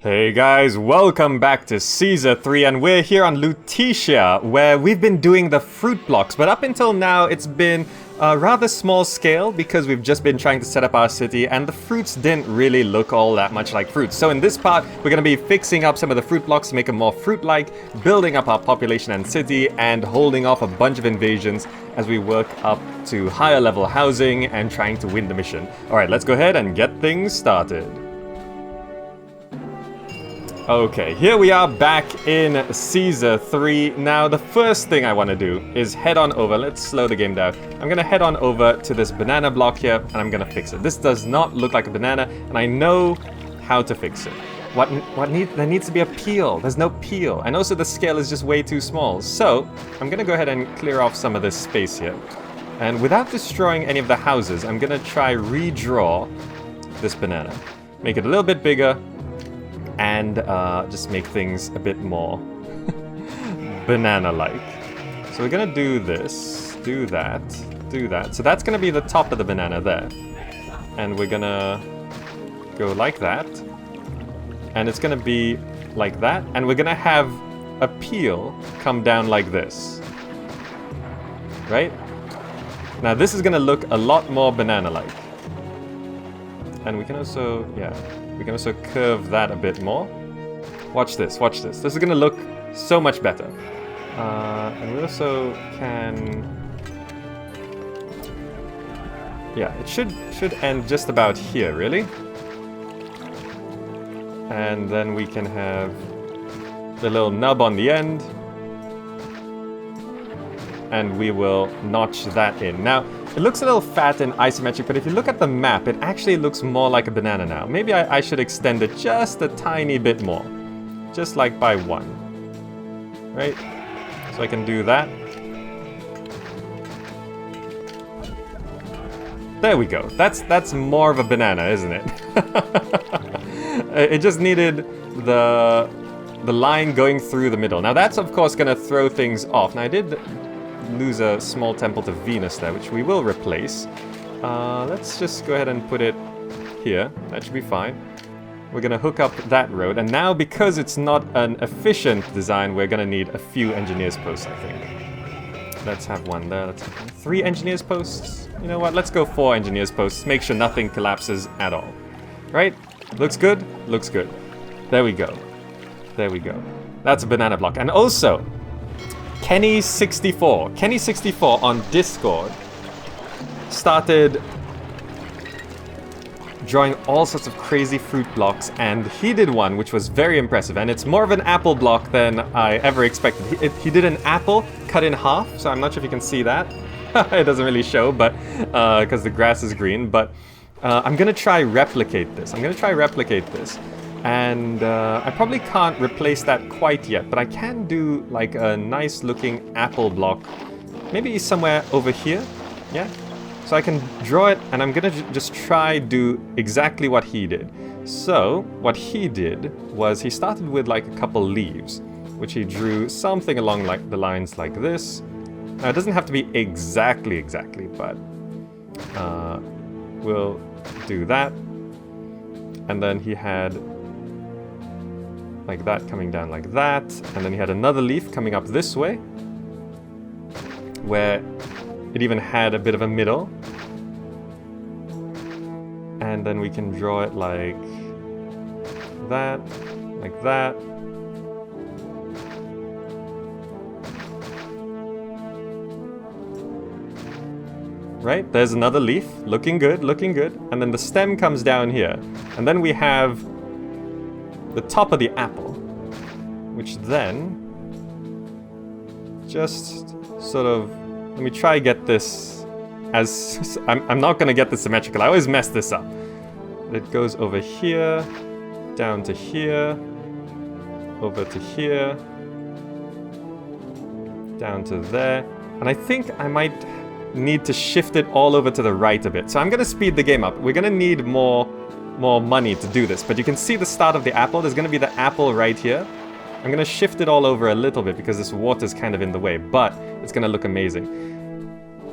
Hey guys, welcome back to Season 3, and we're here on Lutetia, where we've been doing the fruit blocks, but up until now it's been a rather small scale because we've just been trying to set up our city and the fruits didn't really look all that much like fruits. So in this part, we're going to be fixing up some of the fruit blocks to make them more fruit-like, building up our population and city, and holding off a bunch of invasions as we work up to higher level housing and trying to win the mission. Alright, let's go ahead and get things started. Okay, here we are back in Season 3. Now, the first thing I want to do is head on over. Let's slow the game down. I'm going to head on over to this banana block here, and I'm going to fix it. This does not look like a banana, and I know how to fix it. There needs to be a peel. There's no peel. And also the scale is just way too small. So, I'm going to go ahead and clear off some of this space here. And without destroying any of the houses, I'm going to try redraw this banana. Make it a little bit bigger. And just make things a bit more banana-like. So we're gonna do this, do that, do that. So that's gonna be the top of the banana there. And we're gonna go like that. And it's gonna be like that. And we're gonna have a peel come down like this. Right? Now this is gonna look a lot more banana-like. And we can also, yeah. We can also curve that a bit more. Watch this, watch this. This is going to look so much better. And we also can... Yeah, it should end just about here, really. And then we can have the little nub on the end. And we will notch that in. Now, it looks a little fat and isometric, but if you look at the map, it actually looks more like a banana now. Maybe I should extend it just a tiny bit more. Just like by 1. Right? So I can do that. There we go. That's more of a banana, isn't it? It just needed the line going through the middle. Now that's of course going to throw things off. Now I did lose a small temple to Venus there, which we will replace. Let's just go ahead and put it here. That should be fine. We're going to hook up that road, and now because it's not an efficient design, we're going to need a few engineers posts, I think. Let's have one there. Let's have 3 engineers posts. You know what? Let's go 4 engineers posts. Make sure nothing collapses at all. Right? Looks good? Looks good. There we go. There we go. That's a banana block. And also, Kenny64 on Discord started drawing all sorts of crazy fruit blocks, and he did one which was very impressive, and it's more of an apple block than I ever expected. He did an apple cut in half, so I'm not sure if you can see that. It doesn't really show, but because the grass is green, but I'm gonna try replicate this. And I probably can't replace that quite yet, but I can do like a nice looking apple block. Maybe somewhere over here, yeah? So I can draw it, and I'm gonna just try do exactly what he did. So, what he did was he started with like a couple leaves, which he drew something along like the lines like this. Now it doesn't have to be exactly, but we'll do that. And then he had like that coming down like that, and then he had another leaf coming up this way where it even had a bit of a middle, and then we can draw it like that, like that. Right, there's another leaf, looking good, and then the stem comes down here, and then we have the top of the apple, which then just sort of, let me try get this as, I'm not gonna get this symmetrical, I always mess this up. It goes over here, down to here, over to here, down to there, and I think I might need to shift it all over to the right a bit. So I'm gonna speed the game up. We're gonna need more money to do this, but you can see the start of the apple. There's going to be the apple right here. I'm going to shift it all over a little bit because this water's kind of in the way, but it's going to look amazing.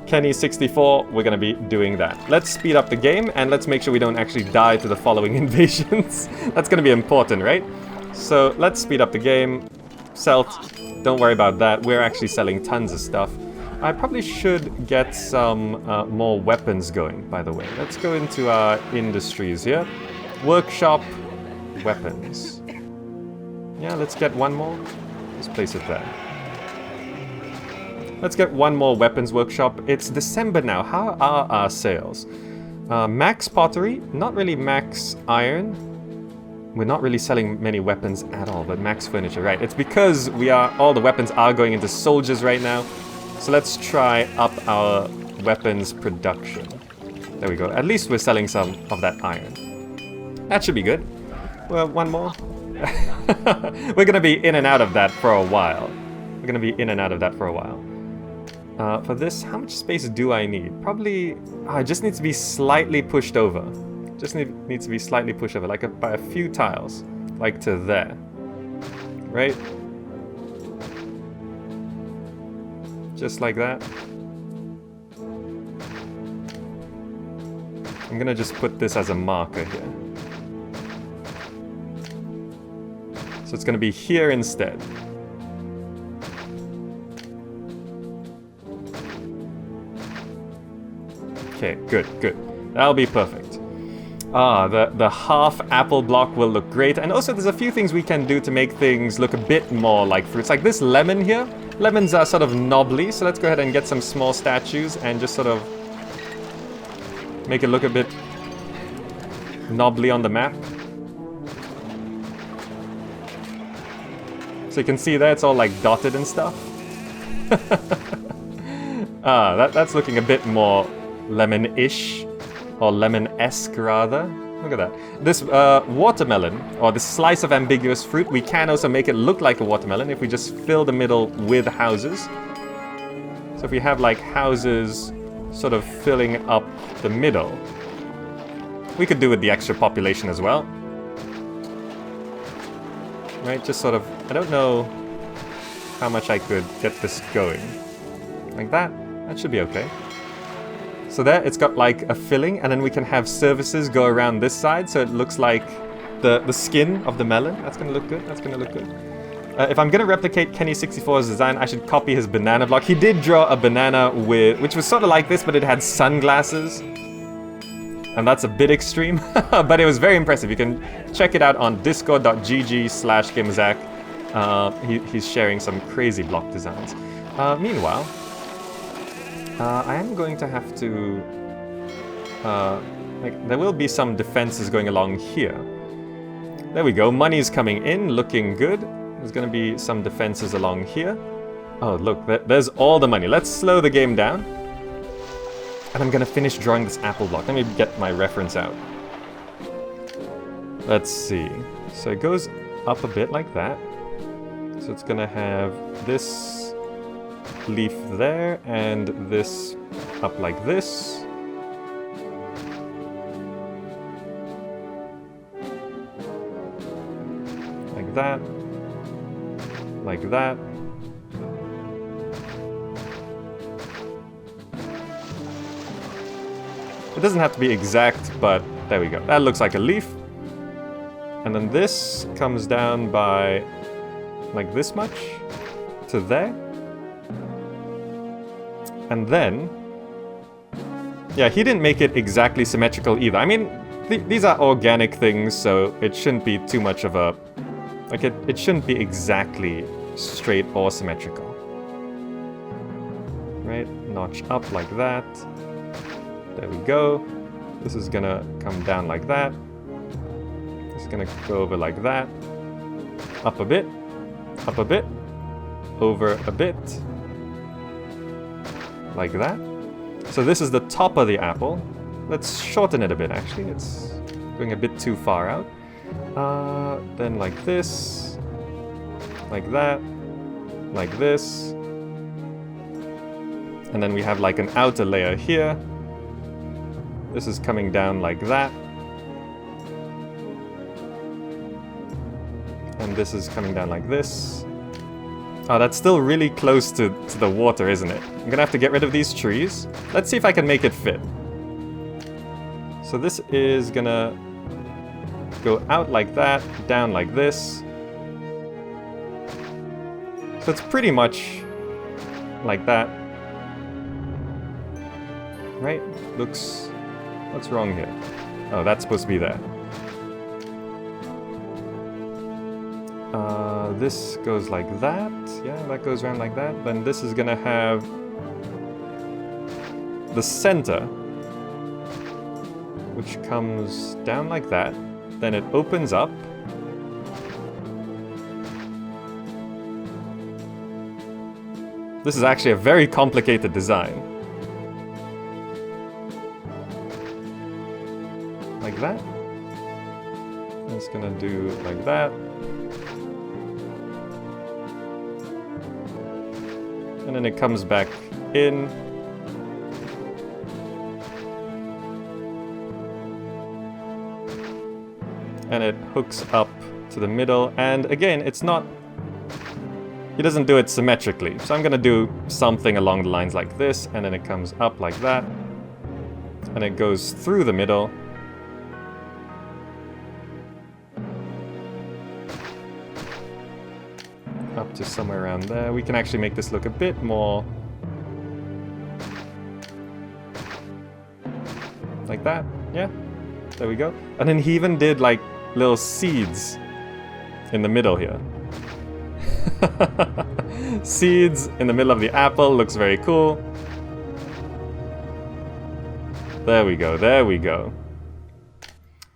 Kenny64, we're gonna be doing that. Let's speed up the game, and let's make sure we don't actually die to the following invasions. That's gonna be important, right? So let's speed up the game. Selt, don't worry about that. We're actually selling tons of stuff. I probably should get some more weapons going, by the way. Let's go into our industries here. Workshop, weapons. Yeah, let's get one more. Let's place it there. Let's get one more weapons workshop. It's December now. How are our sales? Max pottery, not really max iron. We're not really selling many weapons at all, but max furniture, right? It's because all the weapons are going into soldiers right now. So let's try up our weapons production. There we go. At least we're selling some of that iron. That should be good. Well, one more. We're gonna be in and out of that for a while. For this, how much space do I need? Probably, it just needs to be slightly pushed over. Needs to be slightly pushed over, like by a few tiles. Like to there. Right? Just like that. I'm gonna just put this as a marker here. So it's gonna be here instead. Okay, good. That'll be perfect. The half apple block will look great. And also there's a few things we can do to make things look a bit more like fruits. Like this lemon here. Lemons are sort of knobbly, so let's go ahead and get some small statues and just sort of make it look a bit knobbly on the map. So you can see there, it's all like dotted and stuff. That's looking a bit more lemon-ish, or lemon-esque rather. Look at that. This watermelon, or this slice of ambiguous fruit, we can also make it look like a watermelon if we just fill the middle with houses. So if we have like houses sort of filling up the middle, we could do with the extra population as well. Right, just sort of, I don't know how much I could get this going. Like that, that should be okay. So there, it's got like a filling, and then we can have services go around this side, so it looks like the skin of the melon. That's gonna look good, if I'm gonna replicate Kenny64's design, I should copy his banana block. He did draw a banana which was sort of like this, but it had sunglasses. And that's a bit extreme, but it was very impressive. You can check it out on discord.gg/GameZack. He's sharing some crazy block designs. Meanwhile, I am going to have to... there will be some defenses going along here. There we go, money's coming in, looking good. There's going to be some defenses along here. Oh, look, there's all the money. Let's slow the game down. And I'm going to finish drawing this apple block. Let me get my reference out. Let's see. So it goes up a bit like that. So it's going to have this leaf there, and this up like this. Like that. Like that. It doesn't have to be exact, but there we go. That looks like a leaf. And then this comes down by like this much to there. And then, yeah, he didn't make it exactly symmetrical either. I mean, these are organic things, so it shouldn't be too much of a... Like, it shouldn't be exactly straight or symmetrical. Right? Notch up like that. There we go. This is gonna come down like that. It's gonna go over like that. Up a bit. Up a bit. Over a bit. Like that. So this is the top of the apple. Let's shorten it a bit, actually. It's going a bit too far out. Then like this. Like that. Like this. And then we have like an outer layer here. This is coming down like that. And this is coming down like this. Oh, that's still really close to the water, isn't it? I'm gonna have to get rid of these trees. Let's see if I can make it fit. So this is gonna go out like that, down like this. So it's pretty much like that. Right? Looks... What's wrong here? Oh, that's supposed to be there. This goes like that. Yeah, that goes around like that. Then this is gonna have the center, which comes down like that. Then it opens up. This is actually a very complicated design. Like that. It's gonna do like that. And then it comes back in. And it hooks up to the middle. And again, it's not... He doesn't do it symmetrically. So I'm gonna do something along the lines like this. And then it comes up like that. And it goes through the middle. Up to somewhere around there. We can actually make this look a bit more like that. Yeah, there we go. And then he even did like little seeds in the middle here. Seeds in the middle of the apple looks very cool. There we go, there we go.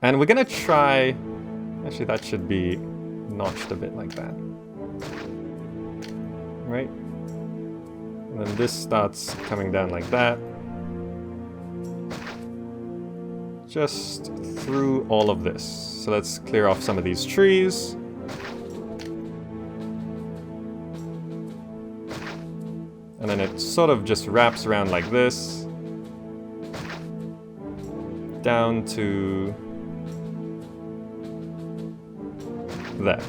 And we're gonna try... Actually, that should be notched a bit like that. Right? And then this starts coming down like that. Just through all of this. So let's clear off some of these trees. And then it sort of just wraps around like this. Down to there.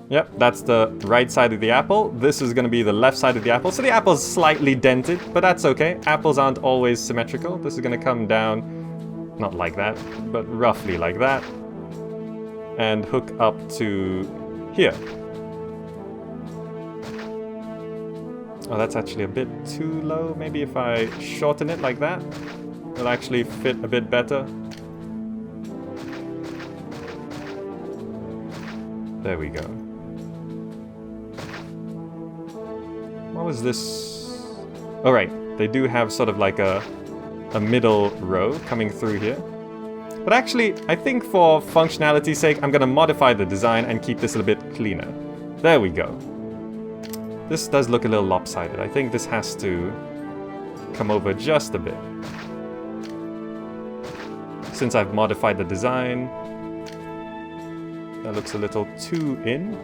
Yep, that's the right side of the apple. This is going to be the left side of the apple. So the apple's slightly dented, but that's okay. Apples aren't always symmetrical. This is going to come down, not like that, but roughly like that. And hook up to here. Oh, that's actually a bit too low. Maybe if I shorten it like that, it'll actually fit a bit better. There we go. What was this? Oh, right. They do have sort of like a middle row coming through here. But actually, I think for functionality's sake, I'm going to modify the design and keep this a little bit cleaner. There we go. This does look a little lopsided. I think this has to come over just a bit. Since I've modified the design, that looks a little too in.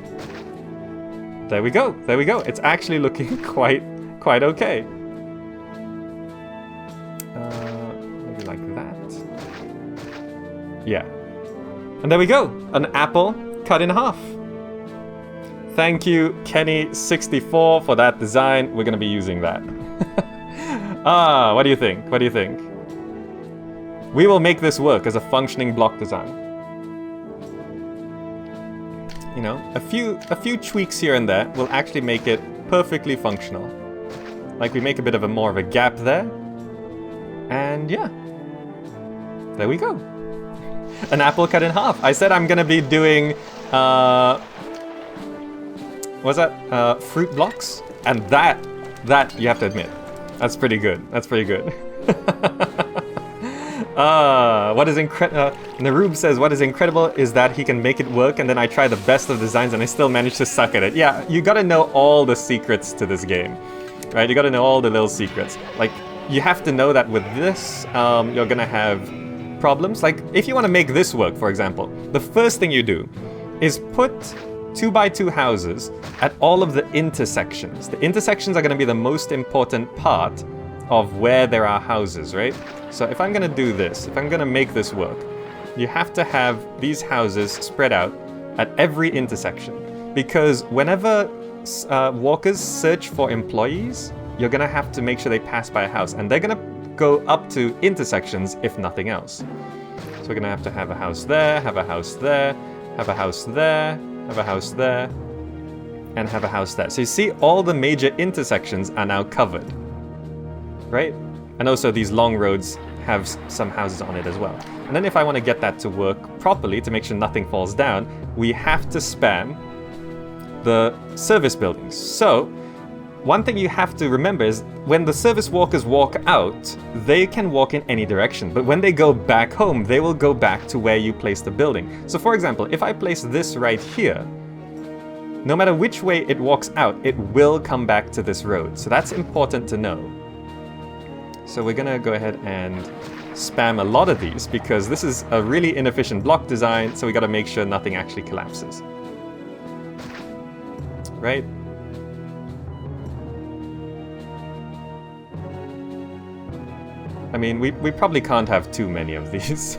There we go. There we go. It's actually looking quite okay. Maybe like that. Yeah. And there we go. An apple cut in half. Thank you, Kenny64, for that design. We're going to be using that. What do you think? What do you think? We will make this work as a functioning block design. You know, a few tweaks here and there will actually make it perfectly functional. Like we make a bit of a more of a gap there. And yeah. There we go. An apple cut in half. I said I'm gonna be doing what's that? Fruit blocks? And that you have to admit. That's pretty good. That's pretty good. What is incredible? Naroob says, what is incredible is that he can make it work, and then I try the best of designs and I still manage to suck at it. Yeah, you gotta know all the secrets to this game, right? You gotta know all the little secrets. Like, you have to know that with this, you're gonna have problems. Like, if you want to make this work, for example, the first thing you do is put 2x2 houses at all of the intersections. The intersections are gonna be the most important part of where there are houses, right? So if I'm gonna do this, if I'm gonna make this work, you have to have these houses spread out at every intersection. because whenever walkers search for employees, you're gonna have to make sure they pass by a house, and they're gonna go up to intersections if nothing else. So we're gonna have to have a house there, have a house there, have a house there, have a house there, and have a house there. So you see all the major intersections are now covered, right? And also these long roads have some houses on it as well. And then if I want to get that to work properly, to make sure nothing falls down, we have to spam the service buildings. So one thing you have to remember is when the service walkers walk out, they can walk in any direction. But when they go back home, they will go back to where you place the building. So for example, if I place this right here, no matter which way it walks out, it will come back to this road. So that's important to know. So we're gonna go ahead and spam a lot of these because this is a really inefficient block design, so we gotta make sure nothing actually collapses. Right? I mean, we probably can't have too many of these.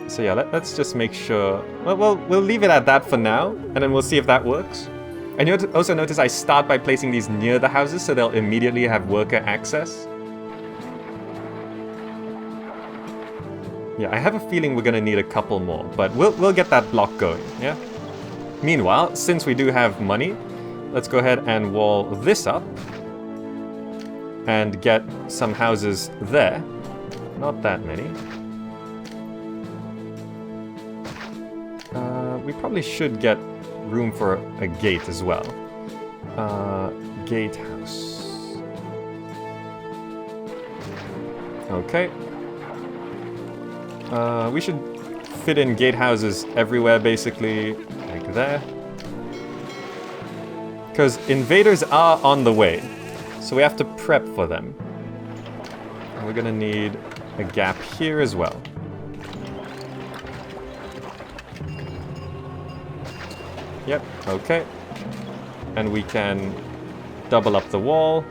So yeah, let's just make sure... Well, we'll leave it at that for now, and then we'll see if that works. And you also notice I start by placing these near the houses, so they'll immediately have worker access. Yeah, I have a feeling we're gonna need a couple more, but we'll get that block going, yeah? Meanwhile, since we do have money, let's go ahead and wall this up and get some houses there. Not that many. We probably should get room for a gate as well. Gatehouse. Okay. We should fit in gatehouses everywhere, basically, like there. Because invaders are on the way, so we have to prep for them. And we're gonna need a gap here as well. Yep, okay. And we can double up the wall.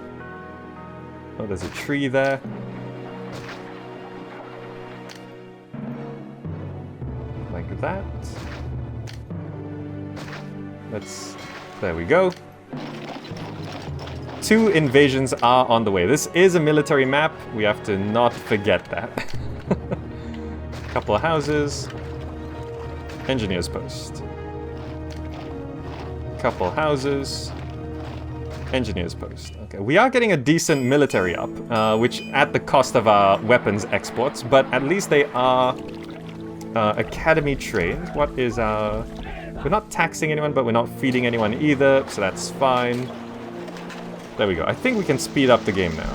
Oh, there's a tree there. Like that. There we go. 2 invasions are on the way. This is a military map. We have to not forget that. Couple of houses. Engineer's post. Couple houses. Engineer's post. Okay, we are getting a decent military up, which at the cost of our weapons exports, but at least they are academy trained. What is our... We're not taxing anyone, but we're not feeding anyone either, so that's fine. There we go. I think we can speed up the game now,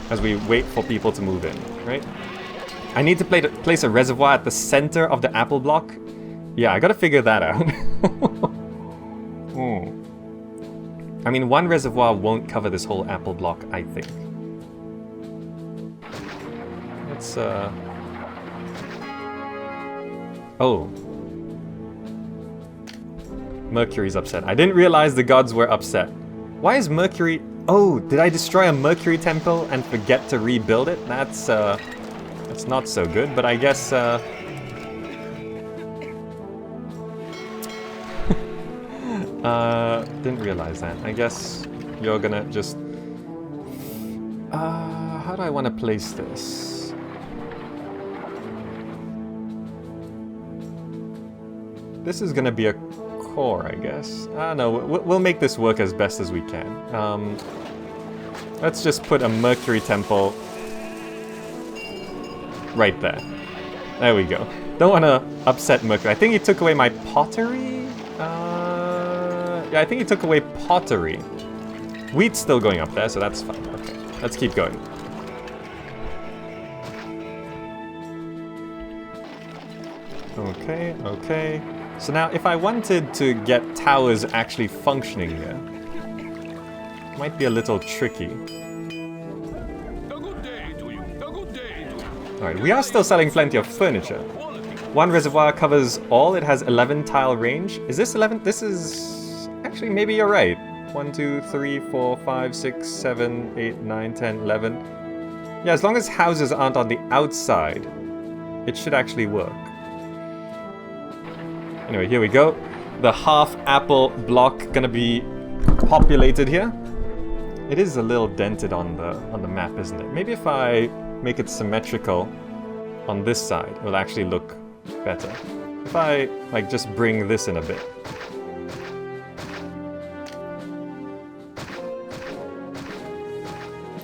as we wait for people to move in, right? I need to place a reservoir at the center of the apple block. Yeah, I gotta figure that out. I mean, 1 reservoir won't cover this whole apple block, I think. Let's, Oh. Mercury's upset. I didn't realize the gods were upset. Why is Mercury... Oh, did I destroy a Mercury temple and forget to rebuild it? That's not so good, but I guess, didn't realize that. I guess you're gonna just... how do I want to place this? This is gonna be a core, I guess. No, we'll make this work as best as we can. Let's just put a Mercury temple right there. There we go. Don't want to upset Mercury. I think he took away my pottery? Yeah, I think he took away pottery. Wheat's still going up there, so that's fine. Okay, let's keep going. Okay, okay. So now, if I wanted to get towers actually functioning here, it might be a little tricky. Alright, we are still selling plenty of furniture. 1 reservoir covers all. It has 11 tile range. Is this 11? This is... Actually, maybe you're right. 1, 2, 3, 4, 5, 6, 7, 8, 9, 10, 11. Yeah, as long as houses aren't on the outside, it should actually work. Anyway, here we go. the half apple block gonna be populated here? It is a little dented on the map, isn't it? Maybe if I make it symmetrical on this side, it will actually look better. If I like just bring this in a bit.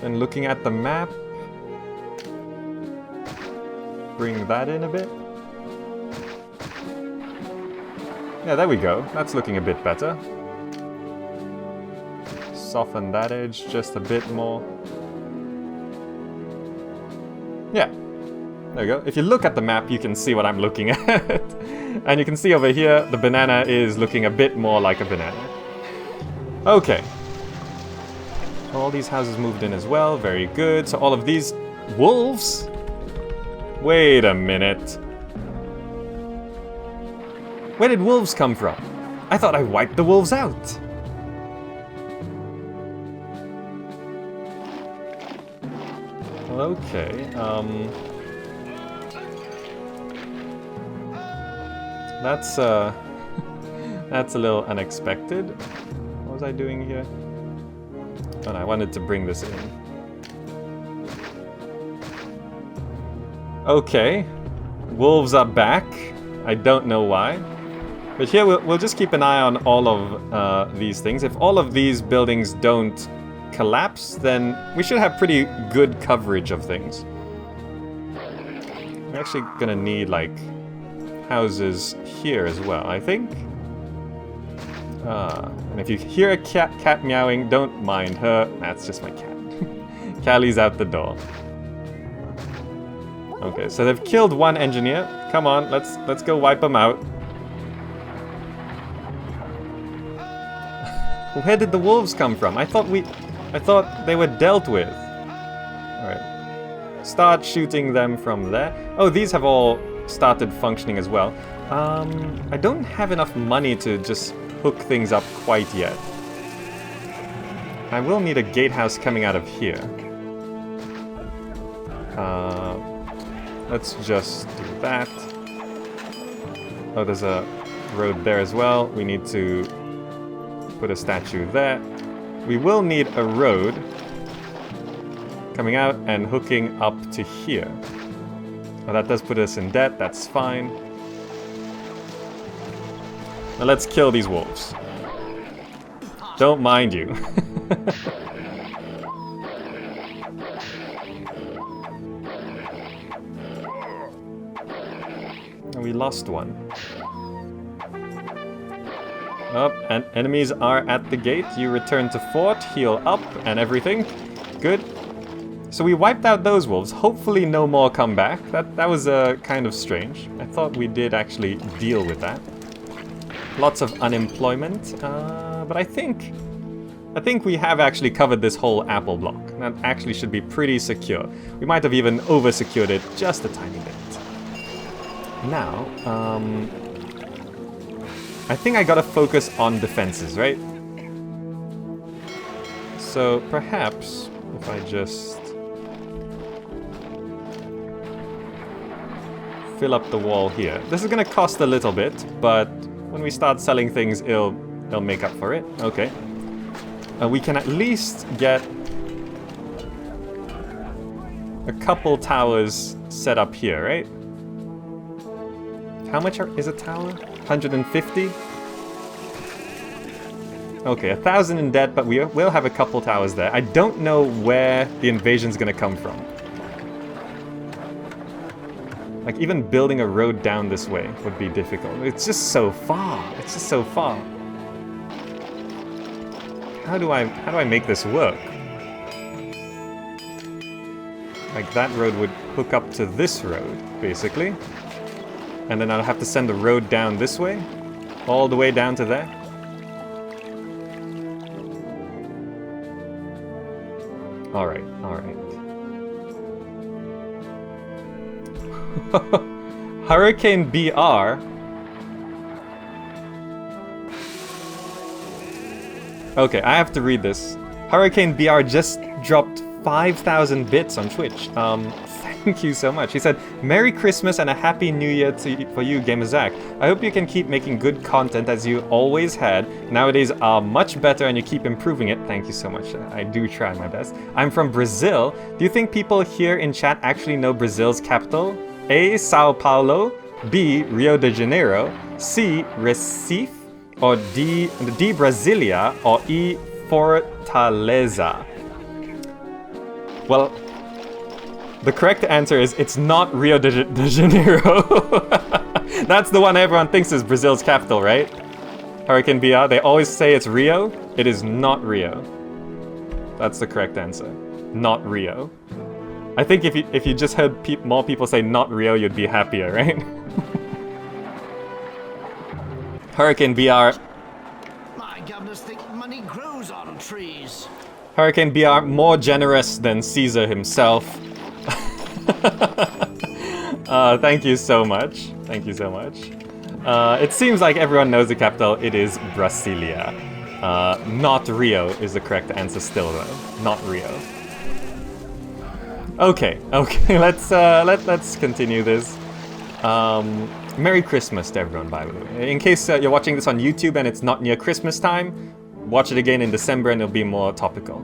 And looking at the map, bring that in a bit. Yeah, there we go. That's looking a bit better. Soften that edge just a bit more. Yeah, there we go. If you look at the map, you can see what I'm looking at. And you can see over here, the banana is looking a bit more like a banana. Okay. All these houses moved in as well. Very good. So all of these wolves. Wait a minute. Where did wolves come from? I thought I wiped the wolves out. Okay. That's that's a little unexpected. What was I doing here? Oh, no, I wanted to bring this in. Okay, wolves are back. I don't know why. But here we'll just keep an eye on all of these things. If all of these buildings don't collapse, then we should have pretty good coverage of things. We're actually gonna need, like, houses here as well, I think. And if you hear a cat meowing, don't mind her. That's just my cat. Callie's out the door. Okay, so they've killed one engineer. Come on, let's go wipe them out. Where did the wolves come from? I thought they were dealt with. Alright. Start shooting them from there. Oh, these have all started functioning as well. I don't have enough money to just hook things up quite yet. I will need a gatehouse coming out of here. Let's just do that. Oh, there's a road there as well. We need to put a statue there. We will need a road coming out and hooking up to here. Oh, that does put us in debt. That's fine. Now let's kill these wolves. Don't mind you. And we lost one. Oh, and enemies are at the gate. You return to fort, heal up, and everything. Good. So we wiped out those wolves. Hopefully no more come back. That was kind of strange. I thought we did actually deal with that. Lots of unemployment, but I think we have actually covered this whole apple block. That actually should be pretty secure. We might have even over-secured it just a tiny bit. Now, I think I gotta focus on defenses, right? So perhaps if I just fill up the wall here. This is gonna cost a little bit, but when we start selling things, it'll make up for it. Okay. We can at least get a couple towers set up here, right? How much is a tower? 150? Okay, 1,000 in debt, but we'll have a couple towers there. I don't know where the invasion's gonna come from. Like, even building a road down this way would be difficult. It's just so far. It's just so far. How do I make this work? Like, that road would hook up to this road, basically. And then I'll have to send the road down this way. All the way down to there. Alright, alright. Hurricane BR. Okay, I have to read this. Hurricane BR just dropped 5,000 bits on Twitch. Thank you so much. He said, Merry Christmas and a Happy New Year for you, Gamer Zach. I hope you can keep making good content as you always had. Nowadays are much better and you keep improving it. Thank you so much. I do try my best. I'm from Brazil. Do you think people here in chat actually know Brazil's capital? A. Sao Paulo. B. Rio de Janeiro. C. Recife. Or D. Brasilia. Or E. Fortaleza. Well, the correct answer is it's not Rio de Janeiro. That's the one everyone thinks is Brazil's capital, right? Hurricane BR, they always say it's Rio. It is not Rio. That's the correct answer. Not Rio. I think if you just heard more people say not Rio, you'd be happier, right? Hurricane BR. My governors think money grows on trees. Hurricane BR, more generous than Caesar himself. Thank you so much. Thank you so much. It seems like everyone knows the capital. It is Brasilia. Not Rio is the correct answer still, though. Not Rio. Okay. Let's continue this. Merry Christmas to everyone, by the way. In case you're watching this on YouTube and it's not near Christmas time, watch it again in December and it'll be more topical.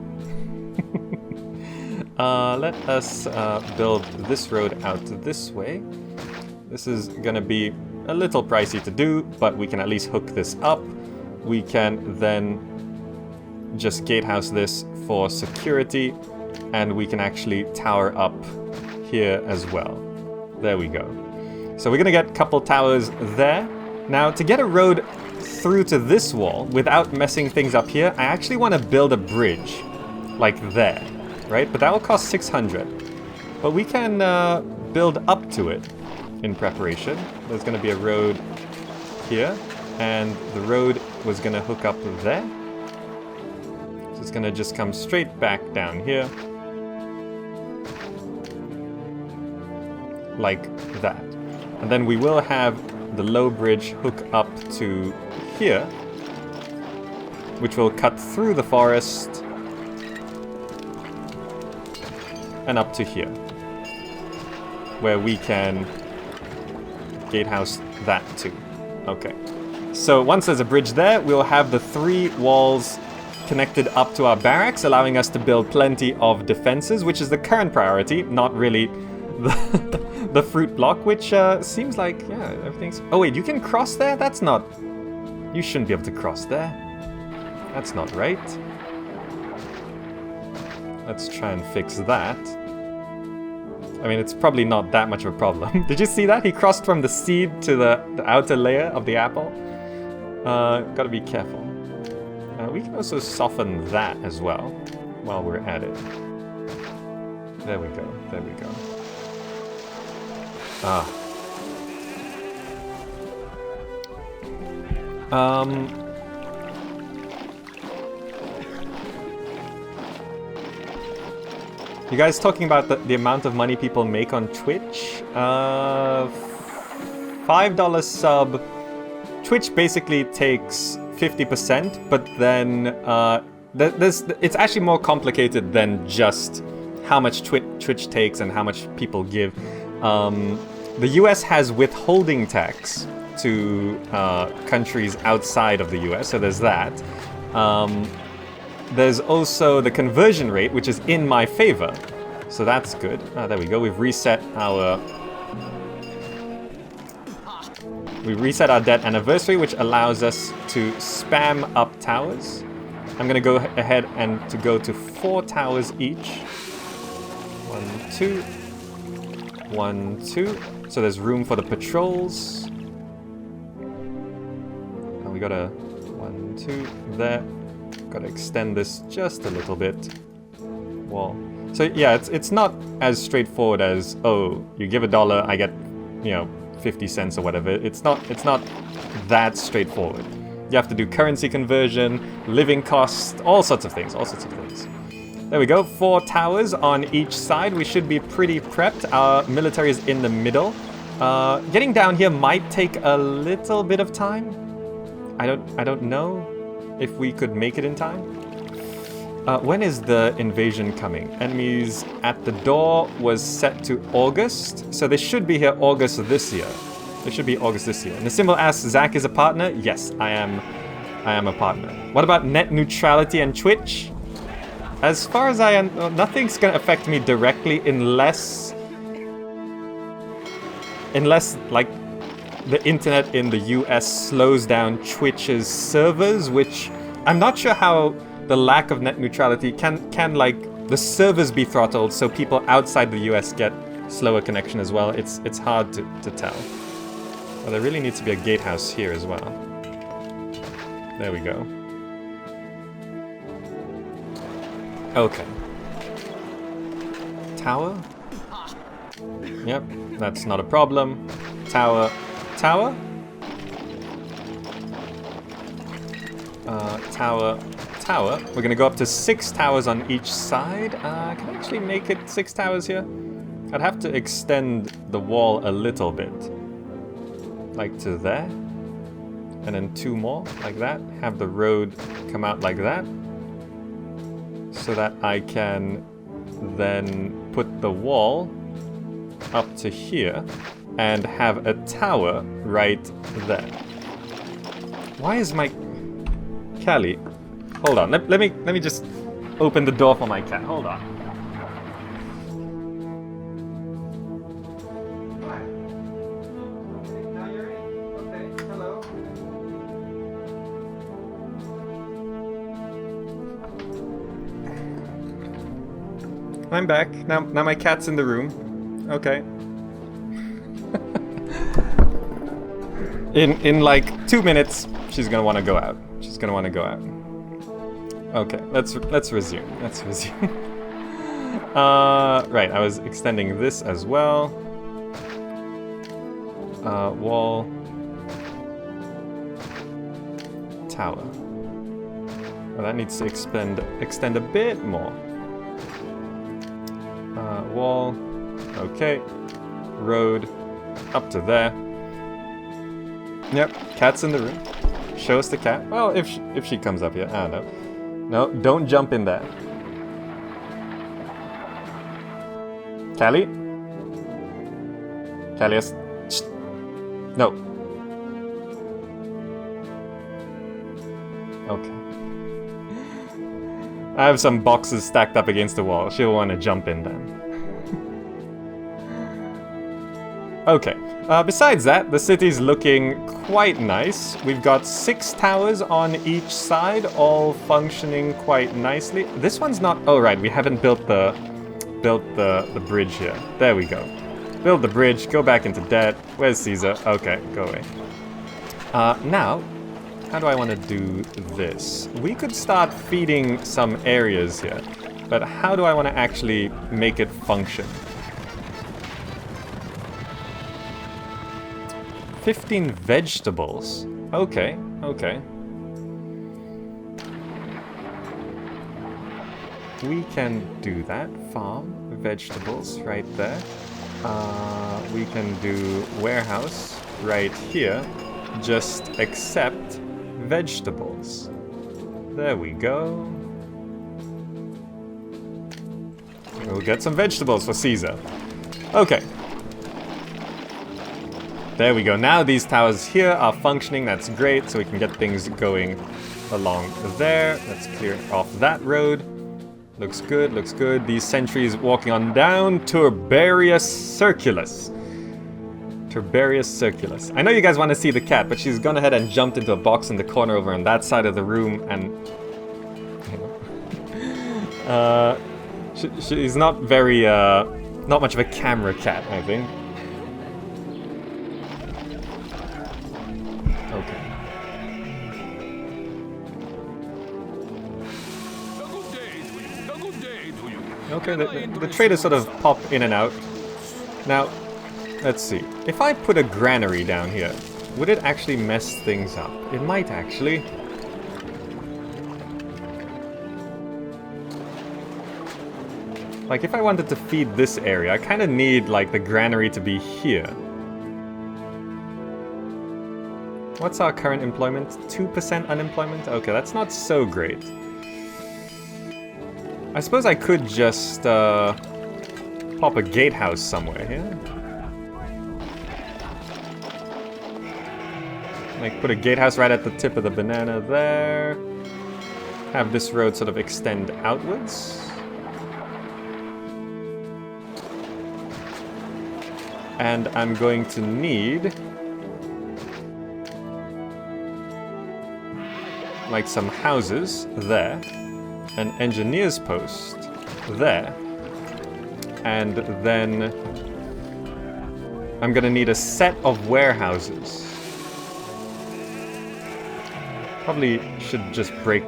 Let us build this road out this way. This is gonna be a little pricey to do, but we can at least hook this up. We can then just gatehouse this for security, and we can actually tower up here as well. There we go. So we're gonna get a couple towers there. Now, to get a road through to this wall without messing things up here, I actually want to build a bridge, like there, right? But that will cost 600. But we can build up to it in preparation. There's going to be a road here, and the road was going to hook up there. So it's going to just come straight back down here, like that. And then we will have the low bridge hook up to here, which will cut through the forest and up to here, where we can gatehouse that too. Okay, so once there's a bridge there, we'll have the 3 walls connected up to our barracks, allowing us to build plenty of defenses, which is the current priority, not really the fruit block, which seems like, yeah, everything's... Oh wait, you can cross there? That's not... You shouldn't be able to cross there. That's not right. Let's try and fix that. I mean, it's probably not that much of a problem. Did you see that? He crossed from the seed to the outer layer of the apple. Gotta be careful. We can also soften that as well while we're at it. There we go. There we go. You guys talking about the amount of money people make on Twitch? $5 sub. Twitch basically takes 50%, but then it's actually more complicated than just how much Twitch takes and how much people give. The US has withholding tax to countries outside of the US, so there's that. There's also the conversion rate, which is in my favor, so that's good. There we go. We've reset our debt anniversary, which allows us to spam up towers. I'm gonna go ahead and go to 4 towers each. 1, 2. 1, 2. So there's room for the patrols. And we got a 1, 2 there. Got to extend this just a little bit. Wall. So yeah, it's not as straightforward as, oh, you give $1, I get, 50 cents or whatever. It's not that straightforward. You have to do currency conversion, living costs, all sorts of things. There we go, 4 towers on each side. We should be pretty prepped. Our military is in the middle. Getting down here might take a little bit of time. I don't know if we could make it in time. When is the invasion coming? Enemies at the door was set to August, so they should be here August of this year. They should be August this year. And the symbol asks, Zach is a partner? Yes, I am a partner. What about net neutrality and Twitch? As far as I am, nothing's gonna affect me directly unless like the internet in the US slows down Twitch's servers, which I'm not sure how the lack of net neutrality can like the servers be throttled so people outside the US get slower connection as well. It's hard to tell. Well, there really needs to be a gatehouse here as well. There we go. Okay. Tower? Yep, that's not a problem. Tower. Tower? Tower. Tower. We're gonna go up to 6 towers on each side. Can I actually make it 6 towers here? I'd have to extend the wall a little bit. Like to there. And then 2 more, like that. Have the road come out like that. So that I can then put the wall up to here and have a tower right there. Why is my... Callie, hold on. Let me just open the door for my cat. Hold on. Now you're in. Okay. Hello. I'm back. Now my cat's in the room. Okay. In like 2 minutes, she's gonna want to go out. She's gonna want to go out. Okay, let's resume. Let's resume. Right, I was extending this as well. Wall. Tower. Well, that needs to extend a bit more. Wall. Okay. Road. Up to there. Yep, cat's in the room. Show us the cat. Well, if she comes up here, I don't know. No, don't jump in there. Callie? Callie, shh. No. Okay. I have some boxes stacked up against the wall. She'll want to jump in then. Okay. Besides that, the city's looking quite nice. We've got 6 towers on each side, all functioning quite nicely. This one's not... Oh, right, we haven't built the bridge here. There we go. Build the bridge, go back into debt. Where's Caesar? Okay, go away. Now, how do I want to do this? We could start feeding some areas here, but how do I want to actually make it function? 15 vegetables. Okay, okay. We can do that. Farm vegetables right there. We can do warehouse right here. Just accept vegetables. There we go. We'll get some vegetables for Caesar. Okay. There we go. Now these towers here are functioning. That's great. So we can get things going along there. Let's clear off that road. Looks good, looks good. These sentries walking on down. Turbarius Circulus. Turbarius Circulus. I know you guys want to see the cat, but she's gone ahead and jumped into a box in the corner over on that side of the room, and... she's not very, not much of a camera cat, I think. Okay, the traders sort of pop in and out. Now, let's see. If I put a granary down here, would it actually mess things up? It might actually. Like, if I wanted to feed this area, I kind of need, like, the granary to be here. What's our current employment? 2% unemployment? Okay, that's not so great. I suppose I could just pop a gatehouse somewhere here. Like put a gatehouse right at the tip of the banana there. Have this road sort of extend outwards. And I'm going to need like some houses there, an engineer's post there, and then I'm gonna need a set of warehouses. Probably should just break,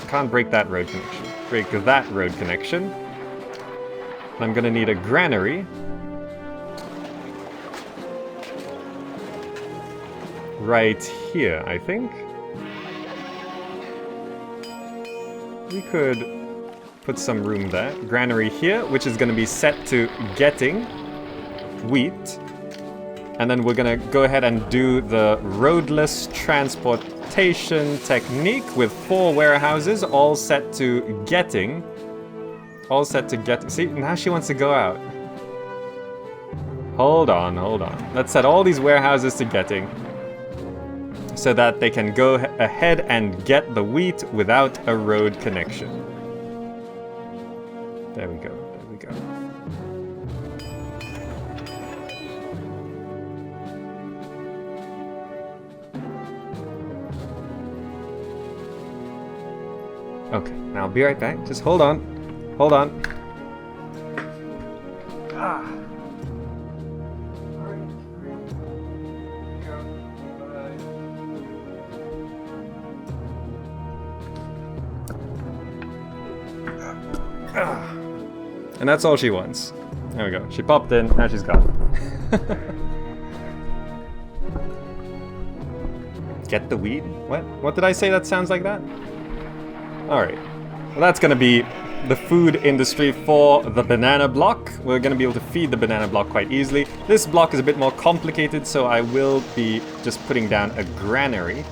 can't break that road connection. Break that road connection. I'm gonna need a granary. Right here, I think. We could put some room there. Granary here, which is going to be set to getting wheat. And then we're going to go ahead and do the roadless transportation technique with 4 warehouses, all set to getting. All set to get. See, now she wants to go out. Hold on. Let's set all these warehouses to getting, so that they can go ahead and get the wheat without a road connection. There we go. Okay, now I'll be right back. Just hold on. And that's all she wants. There we go. She popped in, now she's gone. Get the weed? What? What did I say that sounds like that? Alright. Well, that's gonna be the food industry for the banana block. We're gonna be able to feed the banana block quite easily. This block is a bit more complicated, so I will be just putting down a granary,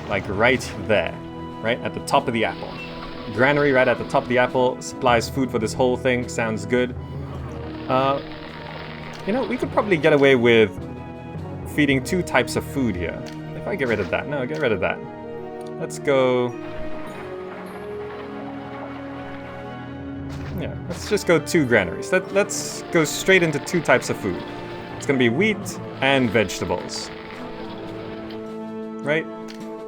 like right there, right at the top of the apple. Granary right at the top of the apple supplies food for this whole thing. Sounds good. We could probably get away with feeding 2 types of food here. If I get rid of that. No, get rid of that. Let's go... Yeah, let's just go 2 granaries. Let's go straight into 2 types of food. It's gonna be wheat and vegetables. Right?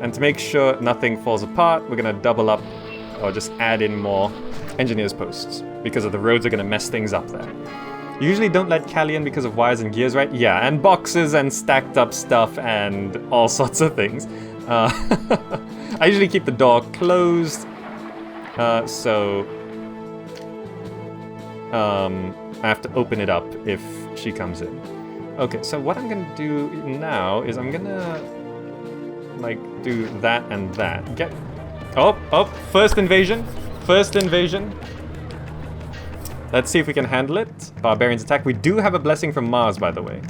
And to make sure nothing falls apart, we're gonna double up or just add in more engineer's posts, because of the roads are going to mess things up there. You usually don't let Callie in because of wires and gears, right? Yeah, and boxes and stacked up stuff and all sorts of things. I usually keep the door closed, so I have to open it up if she comes in. Okay, so what I'm going to do now is I'm going to like do that and that. First invasion. Let's see if we can handle it. Barbarians attack. We do have a blessing from Mars, by the way.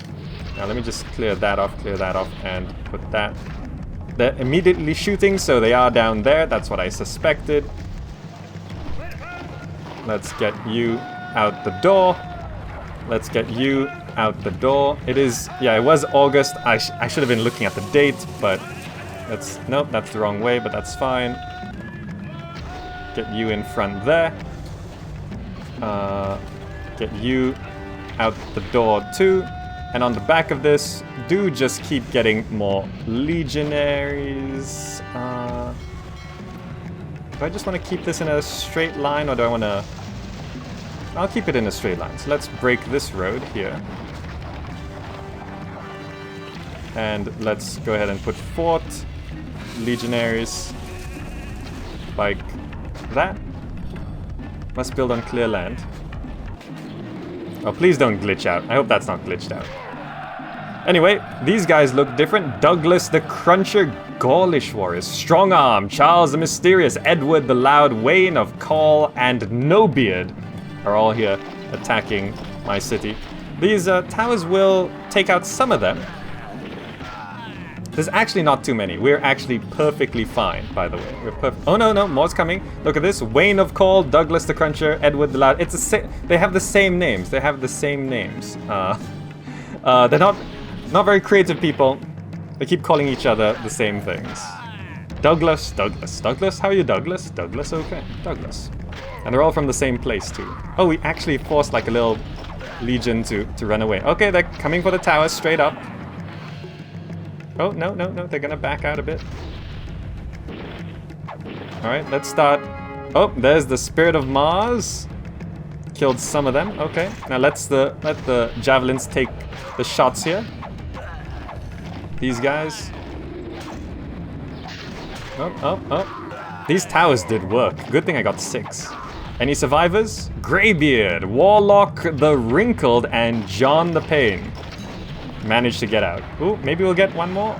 Now let me just clear that off, and put that. They're immediately shooting, so they are down there. That's what I suspected. Let's get you out the door. It was August. I should have been looking at the date, but nope, that's the wrong way, but that's fine. Get you in front there. Get you out the door too. And on the back of this, do just keep getting more legionaries. Do I just want to keep this in a straight line, or do I want to... I'll keep it in a straight line. So let's break this road here. And let's go ahead and put 4 legionaries like that. Must build on clear land. Oh, please don't glitch out. I hope that's not glitched out. Anyway, these guys look different. Douglas the Cruncher, Gaulish warriors, Strong Arm, Charles the Mysterious, Edward the Loud, Wayne of Gaul, and Nobeard are all here attacking my city. These towers will take out some of them. There's actually not too many. We're actually perfectly fine, by the way. We're perfect. Oh no, more's coming. Look at this. Wayne of Call, Douglas the Cruncher, Edward the Loud. They have the same names. They're not very creative people. They keep calling each other the same things. Douglas. How are you, Douglas? Douglas, okay. Douglas. And they're all from the same place too. Oh, we actually forced like a little legion to run away. Okay, they're coming for the tower straight up. Oh, no, they're gonna back out a bit. Alright, let's start. Oh, there's the Spirit of Mars. Killed some of them, okay. Now let the javelins take the shots here. These guys. Oh. These towers did work. Good thing I got 6. Any survivors? Greybeard, Warlock the Wrinkled, and John the Pain. Managed to get out. Ooh, maybe we'll get one more.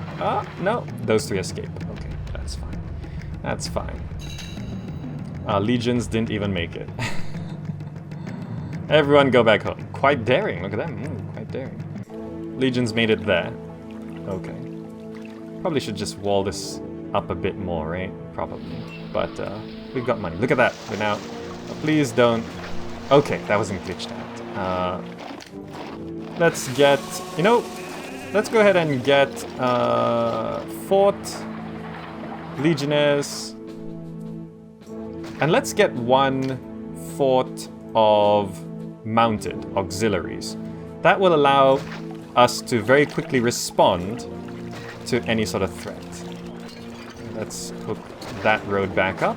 No. Those 3 escape. Okay, that's fine. That's fine. Legions didn't even make it. Everyone go back home. Quite daring, look at them. Quite daring. Legions made it there. Okay. Probably should just wall this up a bit more, right? Probably. But we've got money. Look at that. We're now... please don't... Okay, that wasn't glitched out. Let's get... You know, let's go ahead and get Fort, Legionnaires, and let's get 1 fort of mounted auxiliaries. That will allow us to very quickly respond to any sort of threat. Let's hook that road back up,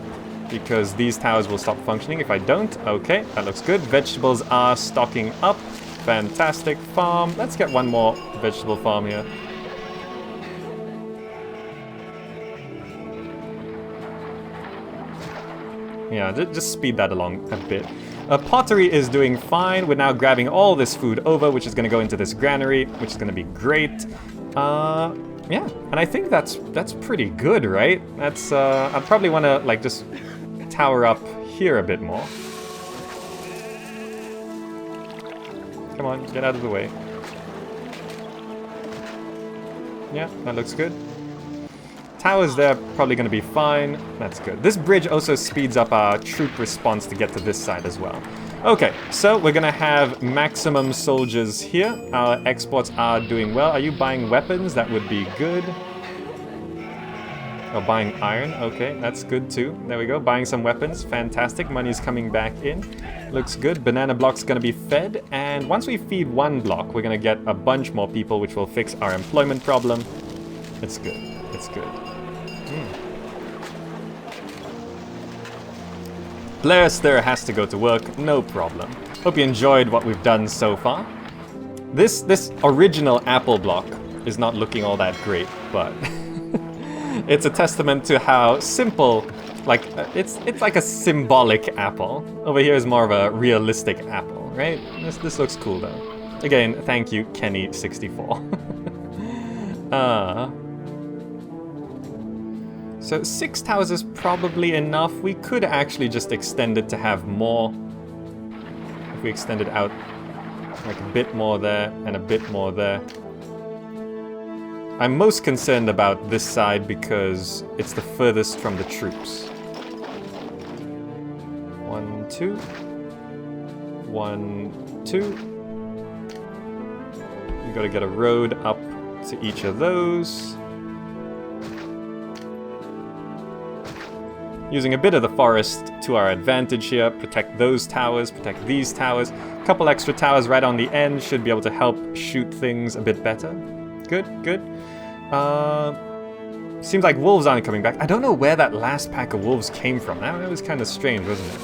because these towers will stop functioning if I don't. Okay, that looks good. Vegetables are stocking up. Fantastic. Farm. Let's get 1 more vegetable farm here. Yeah, just speed that along a bit. Pottery is doing fine. We're now grabbing all this food over, which is going to go into this granary, which is going to be great. Yeah, and I think that's pretty good, right? That's I probably want to like just tower up here a bit more. Come on, get out of the way. Yeah, that looks good. Towers there, probably going to be fine. That's good. This bridge also speeds up our troop response to get to this side as well. Okay, so we're going to have maximum soldiers here. Our exports are doing well. Are you buying weapons? That would be good. Oh, buying iron. Okay, that's good too. There we go. Buying some weapons. Fantastic. Money's coming back in. Looks good. Banana block's going to be fed. And once we feed 1 block, we're going to get a bunch more people, which will fix our employment problem. It's good. It's good. Blairster has to go to work, no problem. Hope you enjoyed what we've done so far. This original apple block is not looking all that great, but it's a testament to how simple, like, it's like a symbolic apple. Over here is more of a realistic apple, right? This looks cool though. Again, thank you, Kenny64. So 6 towers is probably enough. We could actually just extend it to have more. If we extend it out like a bit more there and a bit more there. I'm most concerned about this side because it's the furthest from the troops. 1, 2. 1, 2. We gotta get a road up to each of those. Using a bit of the forest to our advantage here. Protect those towers, protect these towers. A couple extra towers right on the end should be able to help shoot things a bit better. Good, good. Seems like wolves aren't coming back. I don't know where that last pack of wolves came from. That was kind of strange, wasn't it?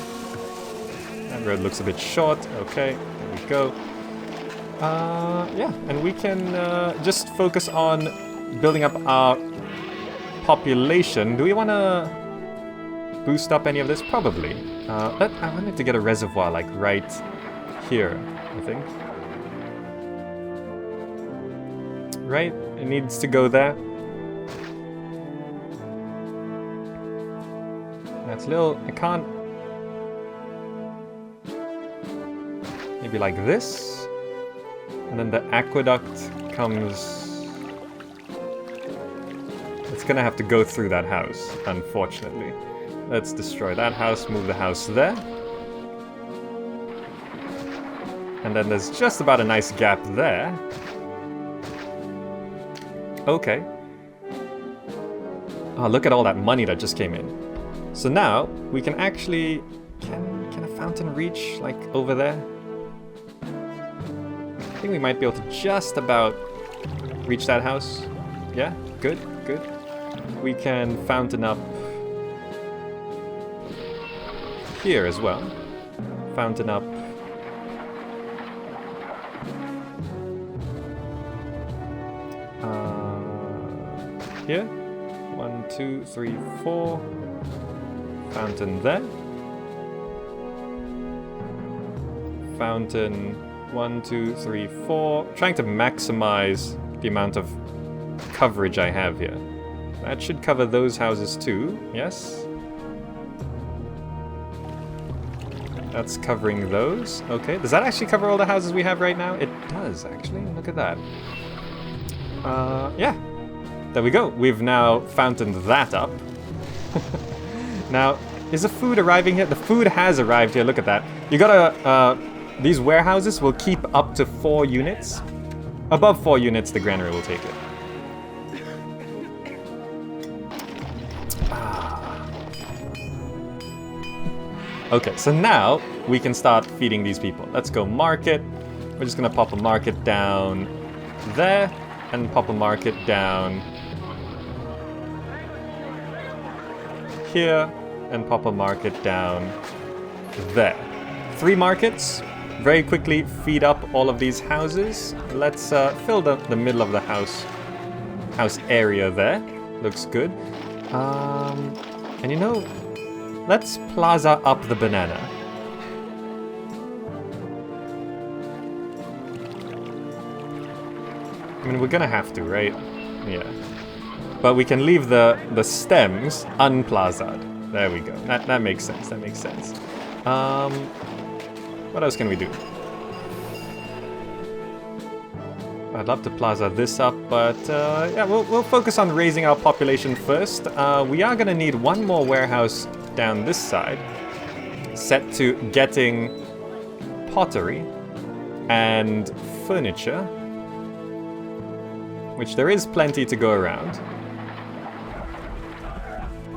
That road looks a bit short. Okay, there we go. Yeah, and we can just focus on building up our population. Do we want to boost up any of this? Probably. I wanted to get a reservoir like right here, I think. Right? It needs to go there. That's a little... I can't... Maybe like this? And then the aqueduct comes It's gonna have to go through that house, unfortunately. Let's destroy that house, move the house there. And then there's just about a nice gap there. Okay. Oh, look at all that money that just came in. So now, we can actually... Can a fountain reach, like, over there? I think we might be able to just about reach that house. Yeah, good, good. We can fountain up here as well. Fountain up here. 1, 2, 3, 4. Fountain there. Fountain 1, 2, 3, 4. Trying to maximize the amount of coverage I have here. That should cover those houses too, yes? That's covering those. Okay, does that actually cover all the houses we have right now? It does, actually. Look at that. Yeah. There we go. We've now fountained that up. Now, is the food arriving here? The food has arrived here. Look at that. You gotta... these warehouses will keep up to 4 units. Above 4 units, the granary will take it. Okay, so now we can start feeding these people. Let's go market. We're just gonna pop a market down there and pop a market down here and pop a market down there. 3 markets. Very quickly feed up all of these houses. Let's fill the middle of the house area there. Looks good. And you know, let's plaza up the banana. I mean, we're gonna have to, right? Yeah. But we can leave the stems unplazad. There we go. That makes sense. That makes sense. What else can we do? I'd love to plaza this up, but yeah, we'll focus on raising our population first. We are gonna need 1 more warehouse down this side, set to getting pottery and furniture, which there is plenty to go around.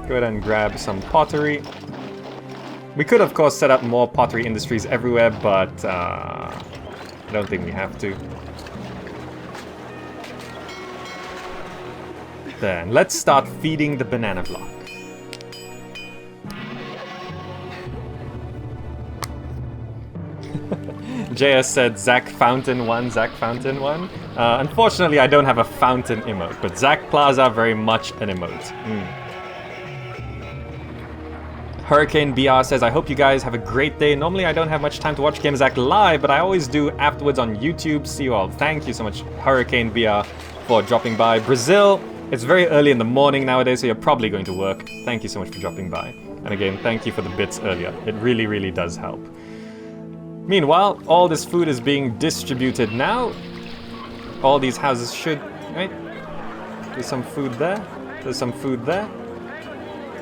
Go ahead and grab some pottery. We could, of course, set up more pottery industries everywhere, but I don't think we have to. Then let's start feeding the banana block. JS said Zach Fountain 1, Zach Fountain 1. Unfortunately, I don't have a fountain emote, but Zach Plaza very much an emote. Hurricane BR says, I hope you guys have a great day. Normally I don't have much time to watch GameZack live, but I always do afterwards on YouTube. See you all. Thank you so much, Hurricane BR, for dropping by. Brazil, it's very early in the morning nowadays, so you're probably going to work. Thank you so much for dropping by. And again, thank you for the bits earlier. It really, really does help. Meanwhile, all this food is being distributed now. All these houses should... Right? There's some food there. There's some food there.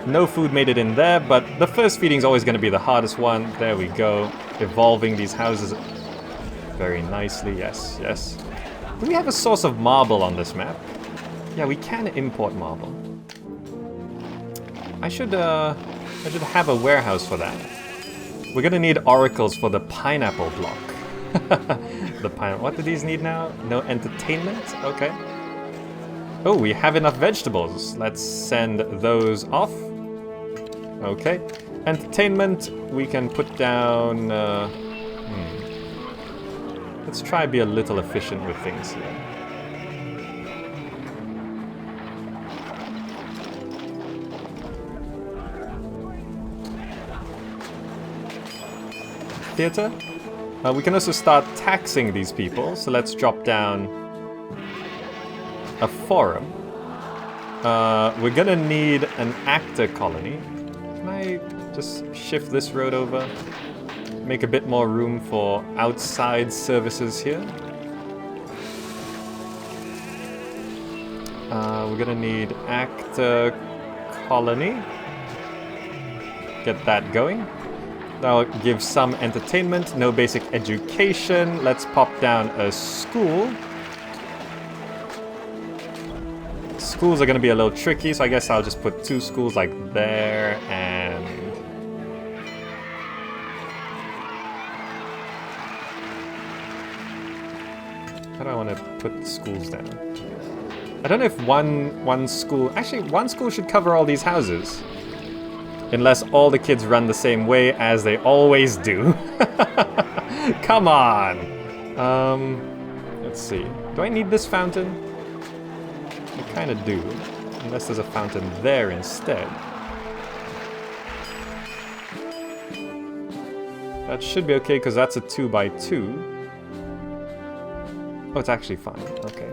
No food made it in there, but the first feeding is always going to be the hardest one. There we go. Evolving these houses very nicely. Yes, yes. Do we have a source of marble on this map? Yeah, we can import marble. I should have a warehouse for that. We're gonna need oracles for the pineapple block. The pineapple. What do these need now? No entertainment? Okay. Oh, we have enough vegetables. Let's send those off. Okay. Entertainment, we can put down... Let's try to be a little efficient with things here. Theater. We can also start taxing these people, so let's drop down a forum. We're gonna need an actor colony. Can I just shift this road over? Make a bit more room for outside services here. We're gonna need actor colony. Get that going. That'll give some entertainment, no basic education. Let's pop down a school. Schools are gonna be a little tricky, so I guess I'll just put 2 schools like there and... How do I want to put schools down? I don't know if one school... Actually, one school should cover all these houses. Unless all the kids run the same way as they always do. Come on! Let's see. Do I need this fountain? I kind of do. Unless there's a fountain there instead. That should be okay, because that's a 2x2. Oh, it's actually fine. Okay.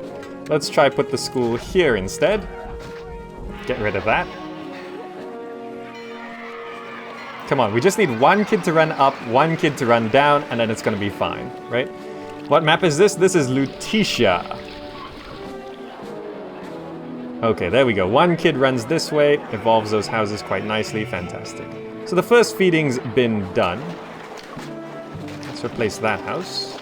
Let's try put the school here instead. Get rid of that. Come on, we just need 1 kid to run up, 1 kid to run down, and then it's gonna be fine, right? What map is this? This is Lutetia. Okay, there we go. 1 kid runs this way, evolves those houses quite nicely. Fantastic. So the first feeding's been done. Let's replace that house.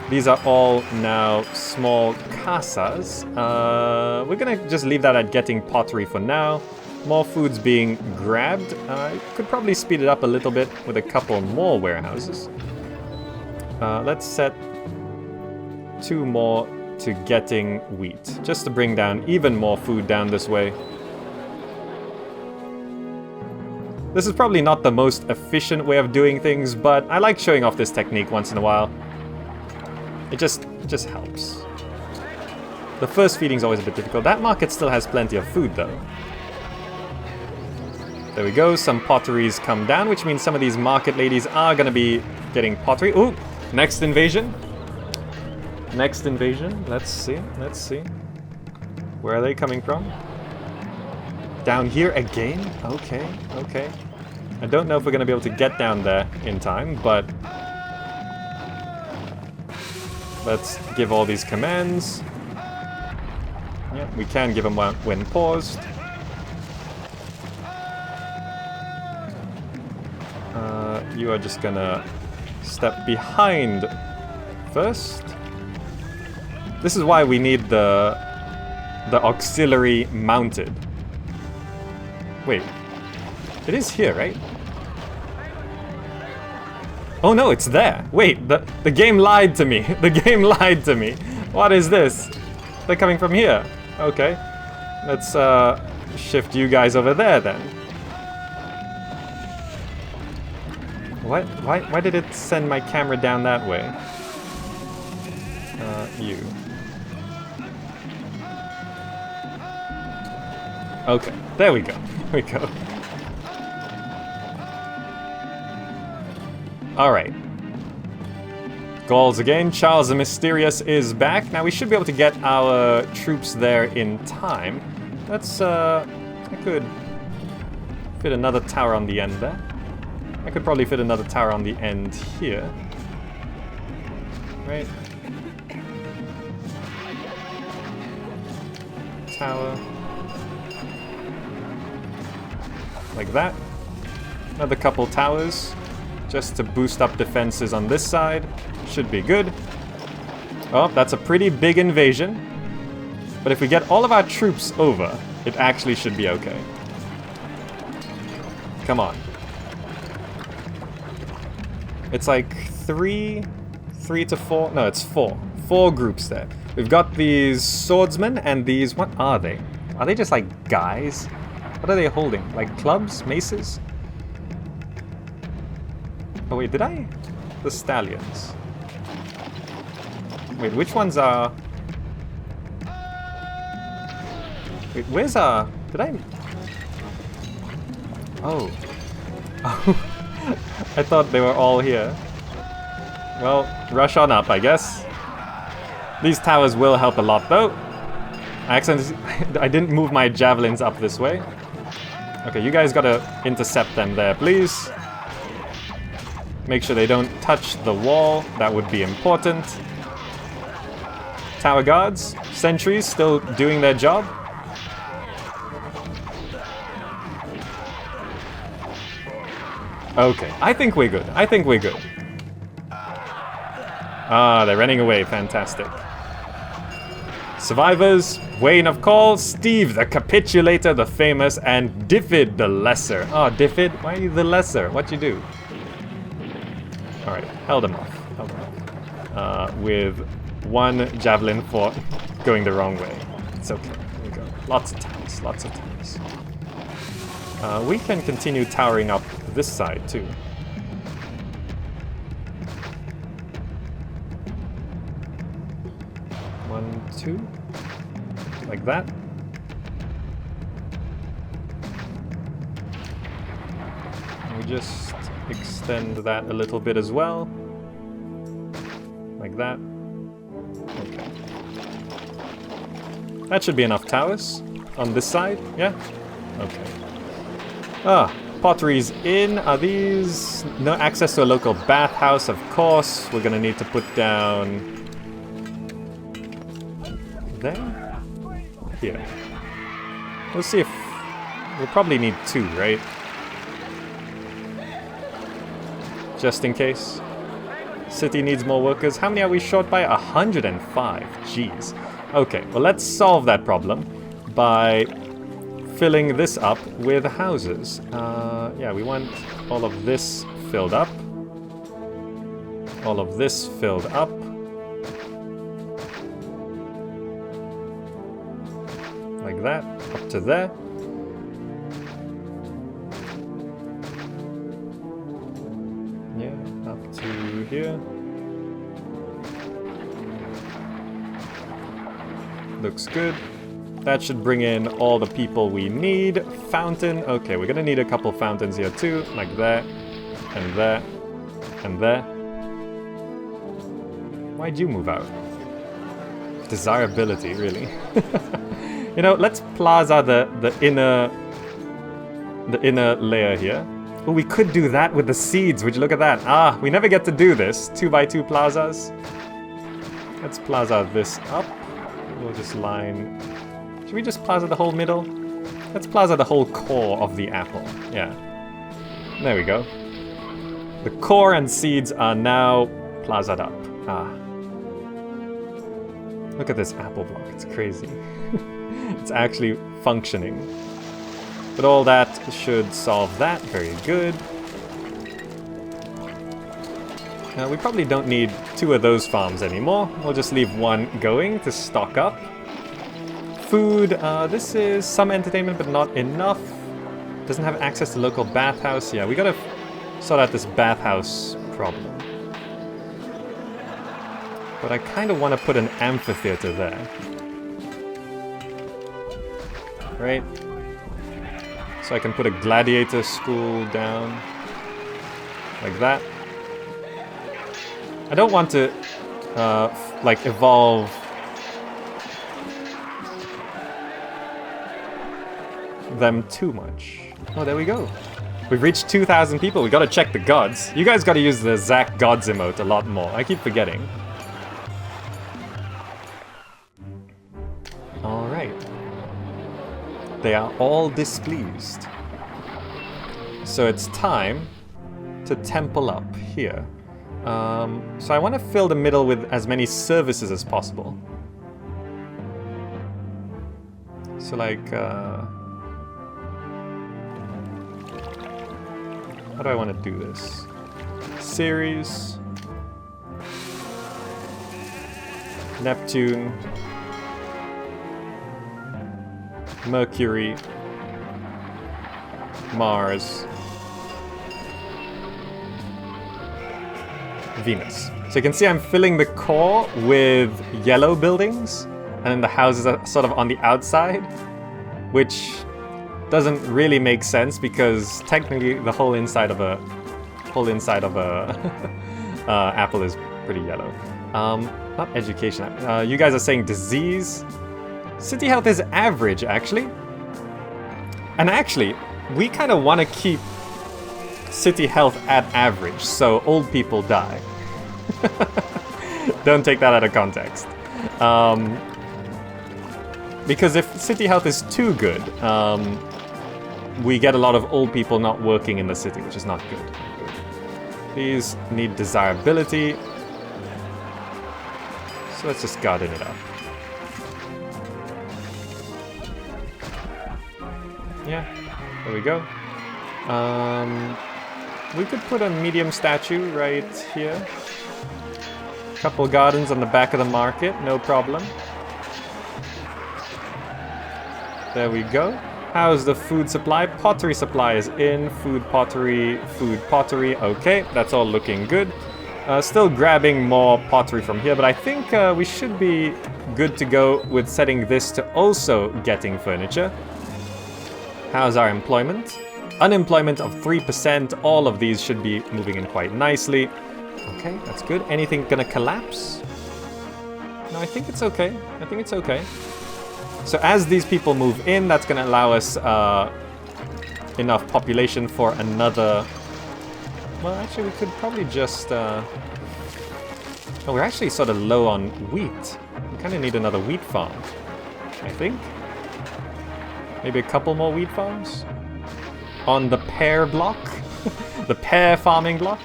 These are all now small casas. We're gonna just leave that at getting pottery for now. More food's being grabbed. Could probably speed it up a little bit with a couple more warehouses. Let's set 2 more to getting wheat, just to bring down even more food down this way. This is probably not the most efficient way of doing things, but I like showing off this technique once in a while. It just helps. The first feeding's always a bit difficult. That market still has plenty of food though. There we go, some potteries come down, which means some of these market ladies are gonna be getting pottery. Ooh, next invasion. Next invasion, let's see. Where are they coming from? Down here again? Okay. I don't know if we're gonna be able to get down there in time, but... Let's give all these commands. Yeah, we can give them one when paused. You are just gonna step behind first. This is why we need the auxiliary mounted. Wait, it is here, right? Oh no, it's there. Wait, the game lied to me. The game lied to me. What is this? They're coming from here. Okay, let's shift you guys over there then. Why did it send my camera down that way? You. Okay, there we go. Here we go. Alright. Gauls again. Charles the Mysterious is back. Now we should be able to get our troops there in time. Let's, I could fit another tower on the end there. I could probably fit another tower on the end here. Right. Tower. Like that. Another couple towers. Just to boost up defenses on this side. Should be good. Oh, that's a pretty big invasion. But if we get all of our troops over, it actually should be okay. Come on. It's like 3 to 4. No, it's 4. 4 groups there. We've got these swordsmen and these. What are they? Are they just like guys? What are they holding? Like clubs? Maces? Oh wait, did I? The stallions. Wait, which ones are? Wait, where's our? Did I? Oh. I thought they were all here. Well, rush on up, I guess. These towers will help a lot, though. I didn't move my javelins up this way. Okay, you guys gotta intercept them there, please. Make sure they don't touch the wall. That would be important. Tower guards, sentries still doing their job. Okay, I think we're good. I think we're good. Ah, they're running away. Fantastic. Survivors, Wayne of Gaul, Steve the Capitulator, the famous, and Diffid the Lesser. Oh, Diffid, why are you the Lesser? What'd you do? Alright, held him off. Held him off. With one javelin for going the wrong way. It's okay. There we go. Lots of towers. Lots of towers. We can continue towering up this side too. One, two, like that. And we just extend that a little bit as well, like that. Okay. That should be enough towers on this side. Yeah. Okay. Ah, potteries in. Are these no access to a local bathhouse? Of course, we're gonna need to put down. There? Here. We'll see if... We'll probably need 2, right? Just in case. City needs more workers. How many are we short by? 105. Jeez. Okay, well let's solve that problem by filling this up with houses. Yeah, we want all of this filled up. All of this filled up. Like that, up to there. Yeah, up to here. Looks good. That should bring in all the people we need. Fountain. Okay, we're gonna need a couple fountains here too. Like that, and there, and there. Why'd you move out? Desirability, really. You know, let's plaza the inner layer here. Oh, we could do that with the seeds. Would you look at that? Ah, we never get to do this. 2x2 plazas. Let's plaza this up. We'll just line... Should we just plaza the whole middle? Let's plaza the whole core of the apple. Yeah. There we go. The core and seeds are now plazaed up. Ah. Look at this apple block. It's crazy. It's actually functioning. But all that should solve that. Very good. We probably don't need 2 of those farms anymore. We'll just leave 1 going to stock up. Food. This is some entertainment, but not enough. Doesn't have access to local bathhouse. Yeah, we gotta sort out this bathhouse problem. But I kind of want to put an amphitheater there. Right? So I can put a gladiator school down. Like that. I don't want to, like, evolve them too much. Oh, there we go. We've reached 2,000 people. We gotta check the gods. You guys gotta use the Zach Gods emote a lot more. I keep forgetting. Alright. They are all displeased. So it's time to temple up here. So I want to fill the middle with as many services as possible. So like, how do I want to do this? Ceres, Neptune, Mercury, Mars, Venus. So you can see I'm filling the core with yellow buildings, and then the houses are sort of on the outside, which doesn't really make sense because technically the whole inside of a apple is pretty yellow. Not education. You guys are saying disease. City health is average, actually. And actually, we kind of want to keep city health at average, so old people die. Don't take that out of context. Because if city health is too good, we get a lot of old people not working in the city, which is not good. These need desirability. So let's just garden it up. Yeah, there we go. We could put a medium statue right here. Couple gardens on the back of the market, no problem. There we go. How's the food supply? Pottery supply is in. Food pottery, okay, that's all looking good. Still grabbing more pottery from here, but I think we should be good to go with setting this to also getting furniture. How's our employment? Unemployment of 3%. All of these should be moving in quite nicely. Okay, that's good. Anything gonna collapse? No, I think it's okay. I think it's okay. So as these people move in, that's gonna allow us enough population for another... Well, actually, we could probably just... Oh, we're actually sort of low on wheat. We kind of need another wheat farm, I think. Maybe a couple more wheat farms? On the pear block? The pear farming block?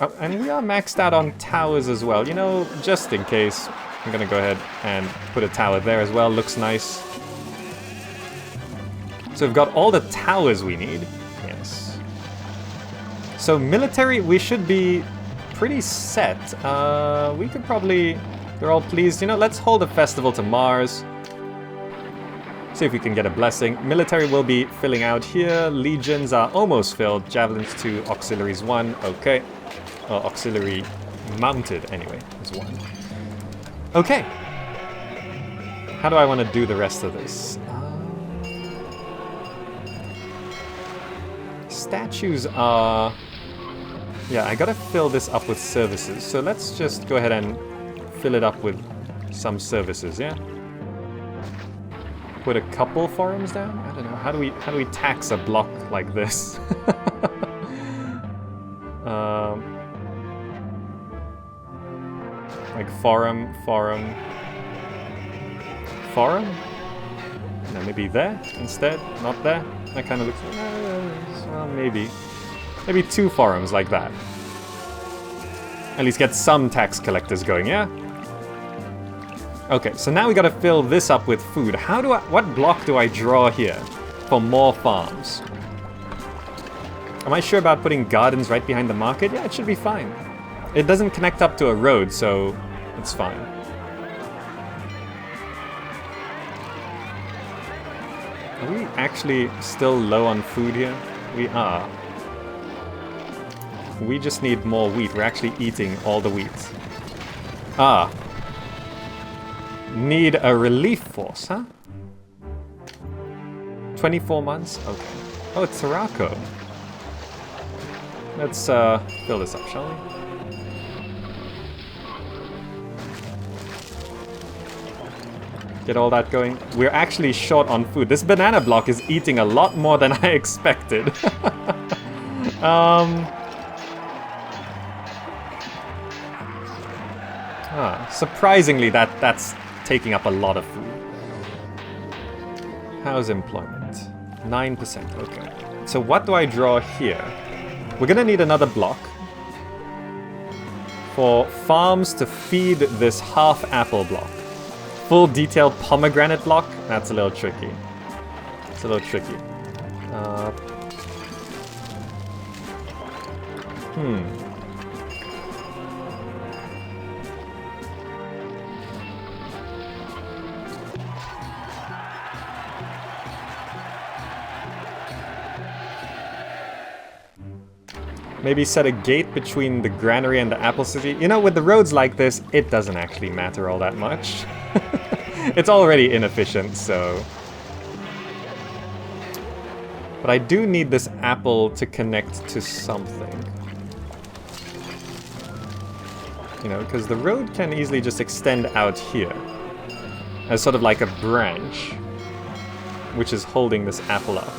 Oh, and we are maxed out on towers as well. You know, just in case, I'm gonna go ahead and put a tower there as well. Looks nice. So we've got all the towers we need. Yes. So military, we should be pretty set. We could probably... They're all pleased. You know, let's hold a festival to Mars. See if we can get a blessing. Military will be filling out here. Legions are almost filled. Javelins 2, auxiliaries 1. Okay. Auxiliary mounted, anyway, is 1. Okay. How do I want to do the rest of this? Statues are... Yeah, I gotta fill this up with services. So let's just go ahead and fill it up with some services, yeah? Put a couple forums down? I don't know. How do we tax a block like this? Like forum. No, maybe there instead. Not there. That kind of looks. Well, maybe 2 forums like that. At least get some tax collectors going. Yeah. Okay, so now we gotta fill this up with food. What block do I draw here for more farms? Am I sure about putting gardens right behind the market? Yeah, it should be fine. It doesn't connect up to a road, so it's fine. Are we actually still low on food here? We are. We just need more wheat. We're actually eating all the wheat. Ah. Need a relief force, huh? 24 months? Okay. Oh, it's Sirocco. Let's fill this up, shall we? Get all that going. We're actually short on food. This banana block is eating a lot more than I expected. Surprisingly, that's taking up a lot of food. How's employment? 9%, okay. So what do I draw here? We're gonna need another block for farms to feed this half apple block. Full detailed pomegranate block? That's a little tricky. It's a little tricky. Maybe set a gate between the granary and the apple city. You know, with the roads like this, it doesn't actually matter all that much. It's already inefficient, so... But I do need this apple to connect to something. You know, because the road can easily just extend out here. As sort of like a branch. Which is holding this apple up.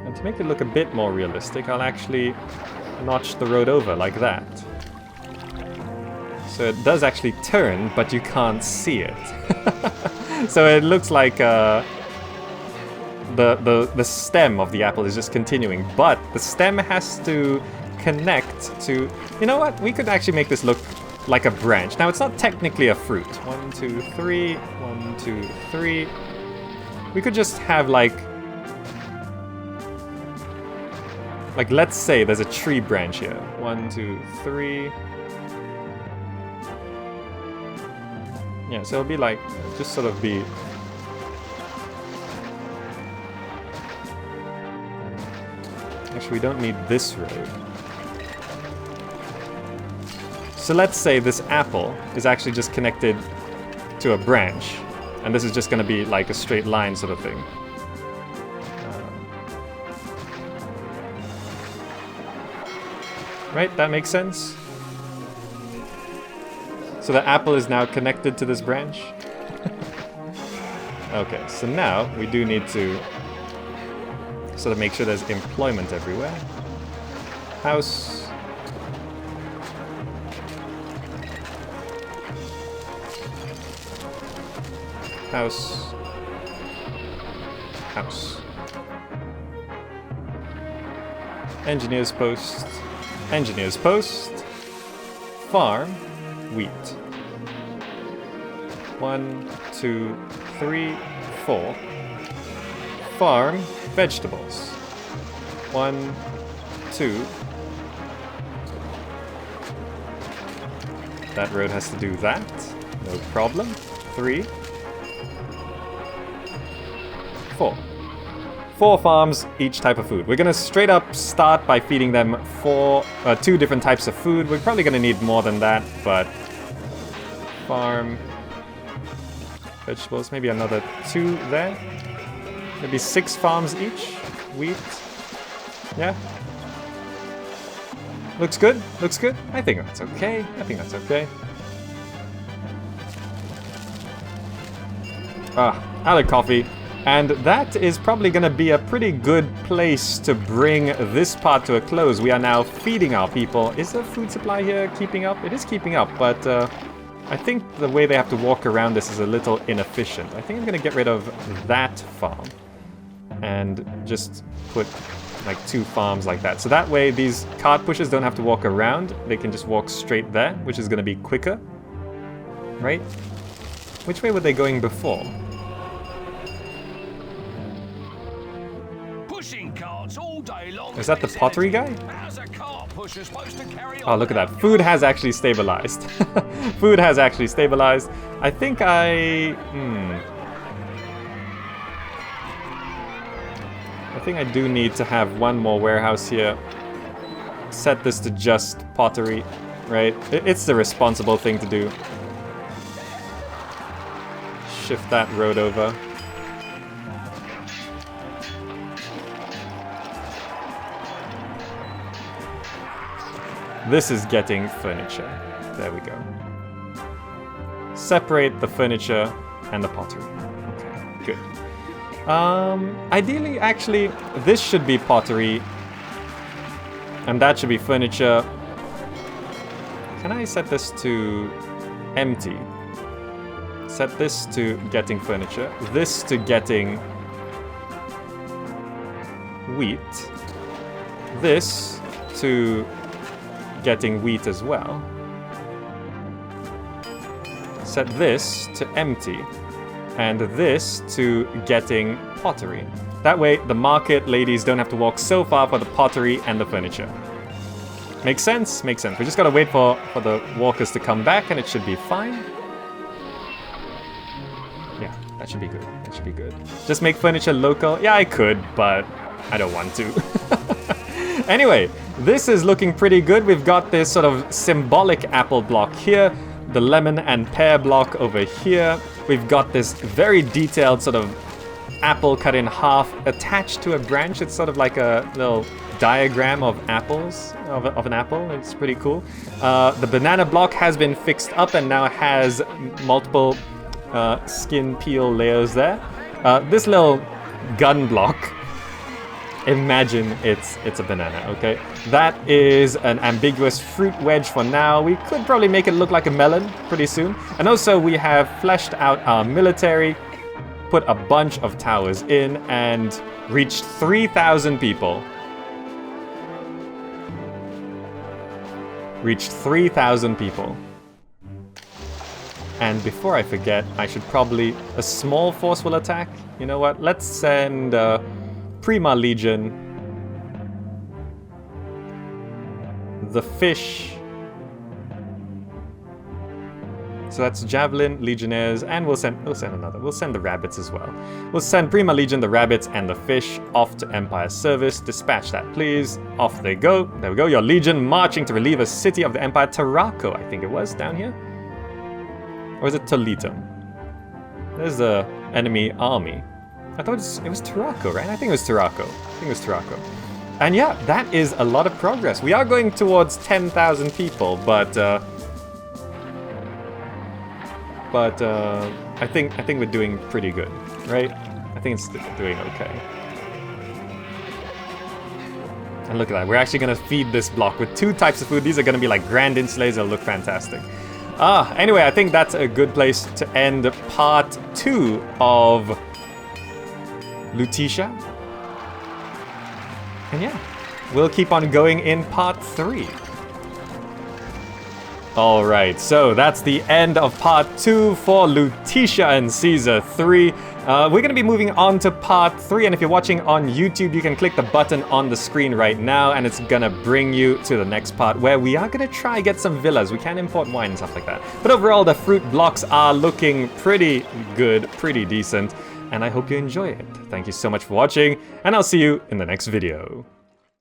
And to make it look a bit more realistic, I'll actually notch the road over like that. So it does actually turn, but you can't see it. So it looks like the stem of the apple is just continuing, but the stem has to connect to... You know what? We could actually make this look like a branch. Now, it's not technically a fruit. 1, 2, 3. 1, 2, 3. We could just have like, let's say there's a tree branch here. 1, 2, 3. Yeah, so it'll be like, just sort of be... Actually, we don't need this road. So let's say this apple is actually just connected to a branch. And this is just going to be like a straight line sort of thing. Right? That makes sense? So the apple is now connected to this branch. Okay, so now we do need to sort of make sure there's employment everywhere. House. House. House. Engineer's post. Engineer's post. Farm. Wheat. 1, 2, 3, 4. Farm. Vegetables. 1, 2. That road has to do that. No problem. 3. 4. 4 farms, each type of food. We're gonna straight up start by feeding them 2 different types of food. We're probably gonna need more than that, but farm vegetables, maybe another 2 there. Maybe 6 farms each. Wheat. Yeah. Looks good. Looks good. I think that's okay. I think that's okay. I like coffee. And that is probably going to be a pretty good place to bring this part to a close. We are now feeding our people. Is the food supply here keeping up? It is keeping up, but I think the way they have to walk around this is a little inefficient. I think I'm going to get rid of that farm and just put like 2 farms like that. So that way these cart pushers don't have to walk around. They can just walk straight there, which is going to be quicker. Right? Which way were they going before? All day long. Is that the pottery guy? Oh, look at that. Food has actually stabilized. Food has actually stabilized. I think I think I do need to have one more warehouse here. Set this to just pottery, right? It's the responsible thing to do. Shift that road over. This is getting furniture. There we go. Separate the furniture and the pottery. Okay, good. Ideally, actually, this should be pottery. And that should be furniture. Can I set this to empty? Set this to getting furniture. This to getting wheat. This to getting wheat as well. Set this to empty, and this to getting pottery. That way, the market ladies don't have to walk so far for the pottery and the furniture. Makes sense? Makes sense. We just gotta wait for the walkers to come back, and it should be fine. Yeah, that should be good. That should be good. Just make furniture local? Yeah, I could, but I don't want to. Anyway, this is looking pretty good. We've got this sort of symbolic apple block here, the lemon and pear block over here. We've got this very detailed sort of apple cut in half attached to a branch. It's sort of like a little diagram of apples, of an apple. It's pretty cool. The banana block has been fixed up and now has multiple skin peel layers there. This little gun block Imagine it's a banana, okay? That is an ambiguous fruit wedge for now. We could probably make it look like a melon pretty soon. And also we have fleshed out our military, put a bunch of towers in, and reached 3,000 people. Reached 3,000 people. And before I forget, I should probably... A small force will attack. You know what? Let's send Prima Legion. The fish. So that's Javelin, Legionnaires, and we'll send another. We'll send the rabbits as well. We'll send Prima Legion, the rabbits, and the fish off to Empire service. Dispatch that, please. Off they go. There we go. Your Legion marching to relieve a city of the Empire. Tarraco, I think it was, down here. Or is it Toledo? There's the enemy army. I thought it was Tarraco, right? I think it was Tarraco. And yeah, that is a lot of progress. We are going towards 10,000 people, but I think we're doing pretty good, right? I think it's doing okay. And look at that, we're actually gonna feed this block with 2 types of food. These are gonna be like grand inslays, they'll look fantastic. Anyway, I think that's a good place to end part 2 of Lutetia. And yeah, we'll keep on going in part 3. Alright, so that's the end of part 2 for Lutetia and Caesar 3. We're going to be moving on to part 3, and if you're watching on YouTube, you can click the button on the screen right now, and it's going to bring you to the next part, where we are going to try get some villas. We can import wine and stuff like that. But overall, the fruit blocks are looking pretty good, pretty decent, and I hope you enjoy it. Thank you so much for watching, and I'll see you in the next video.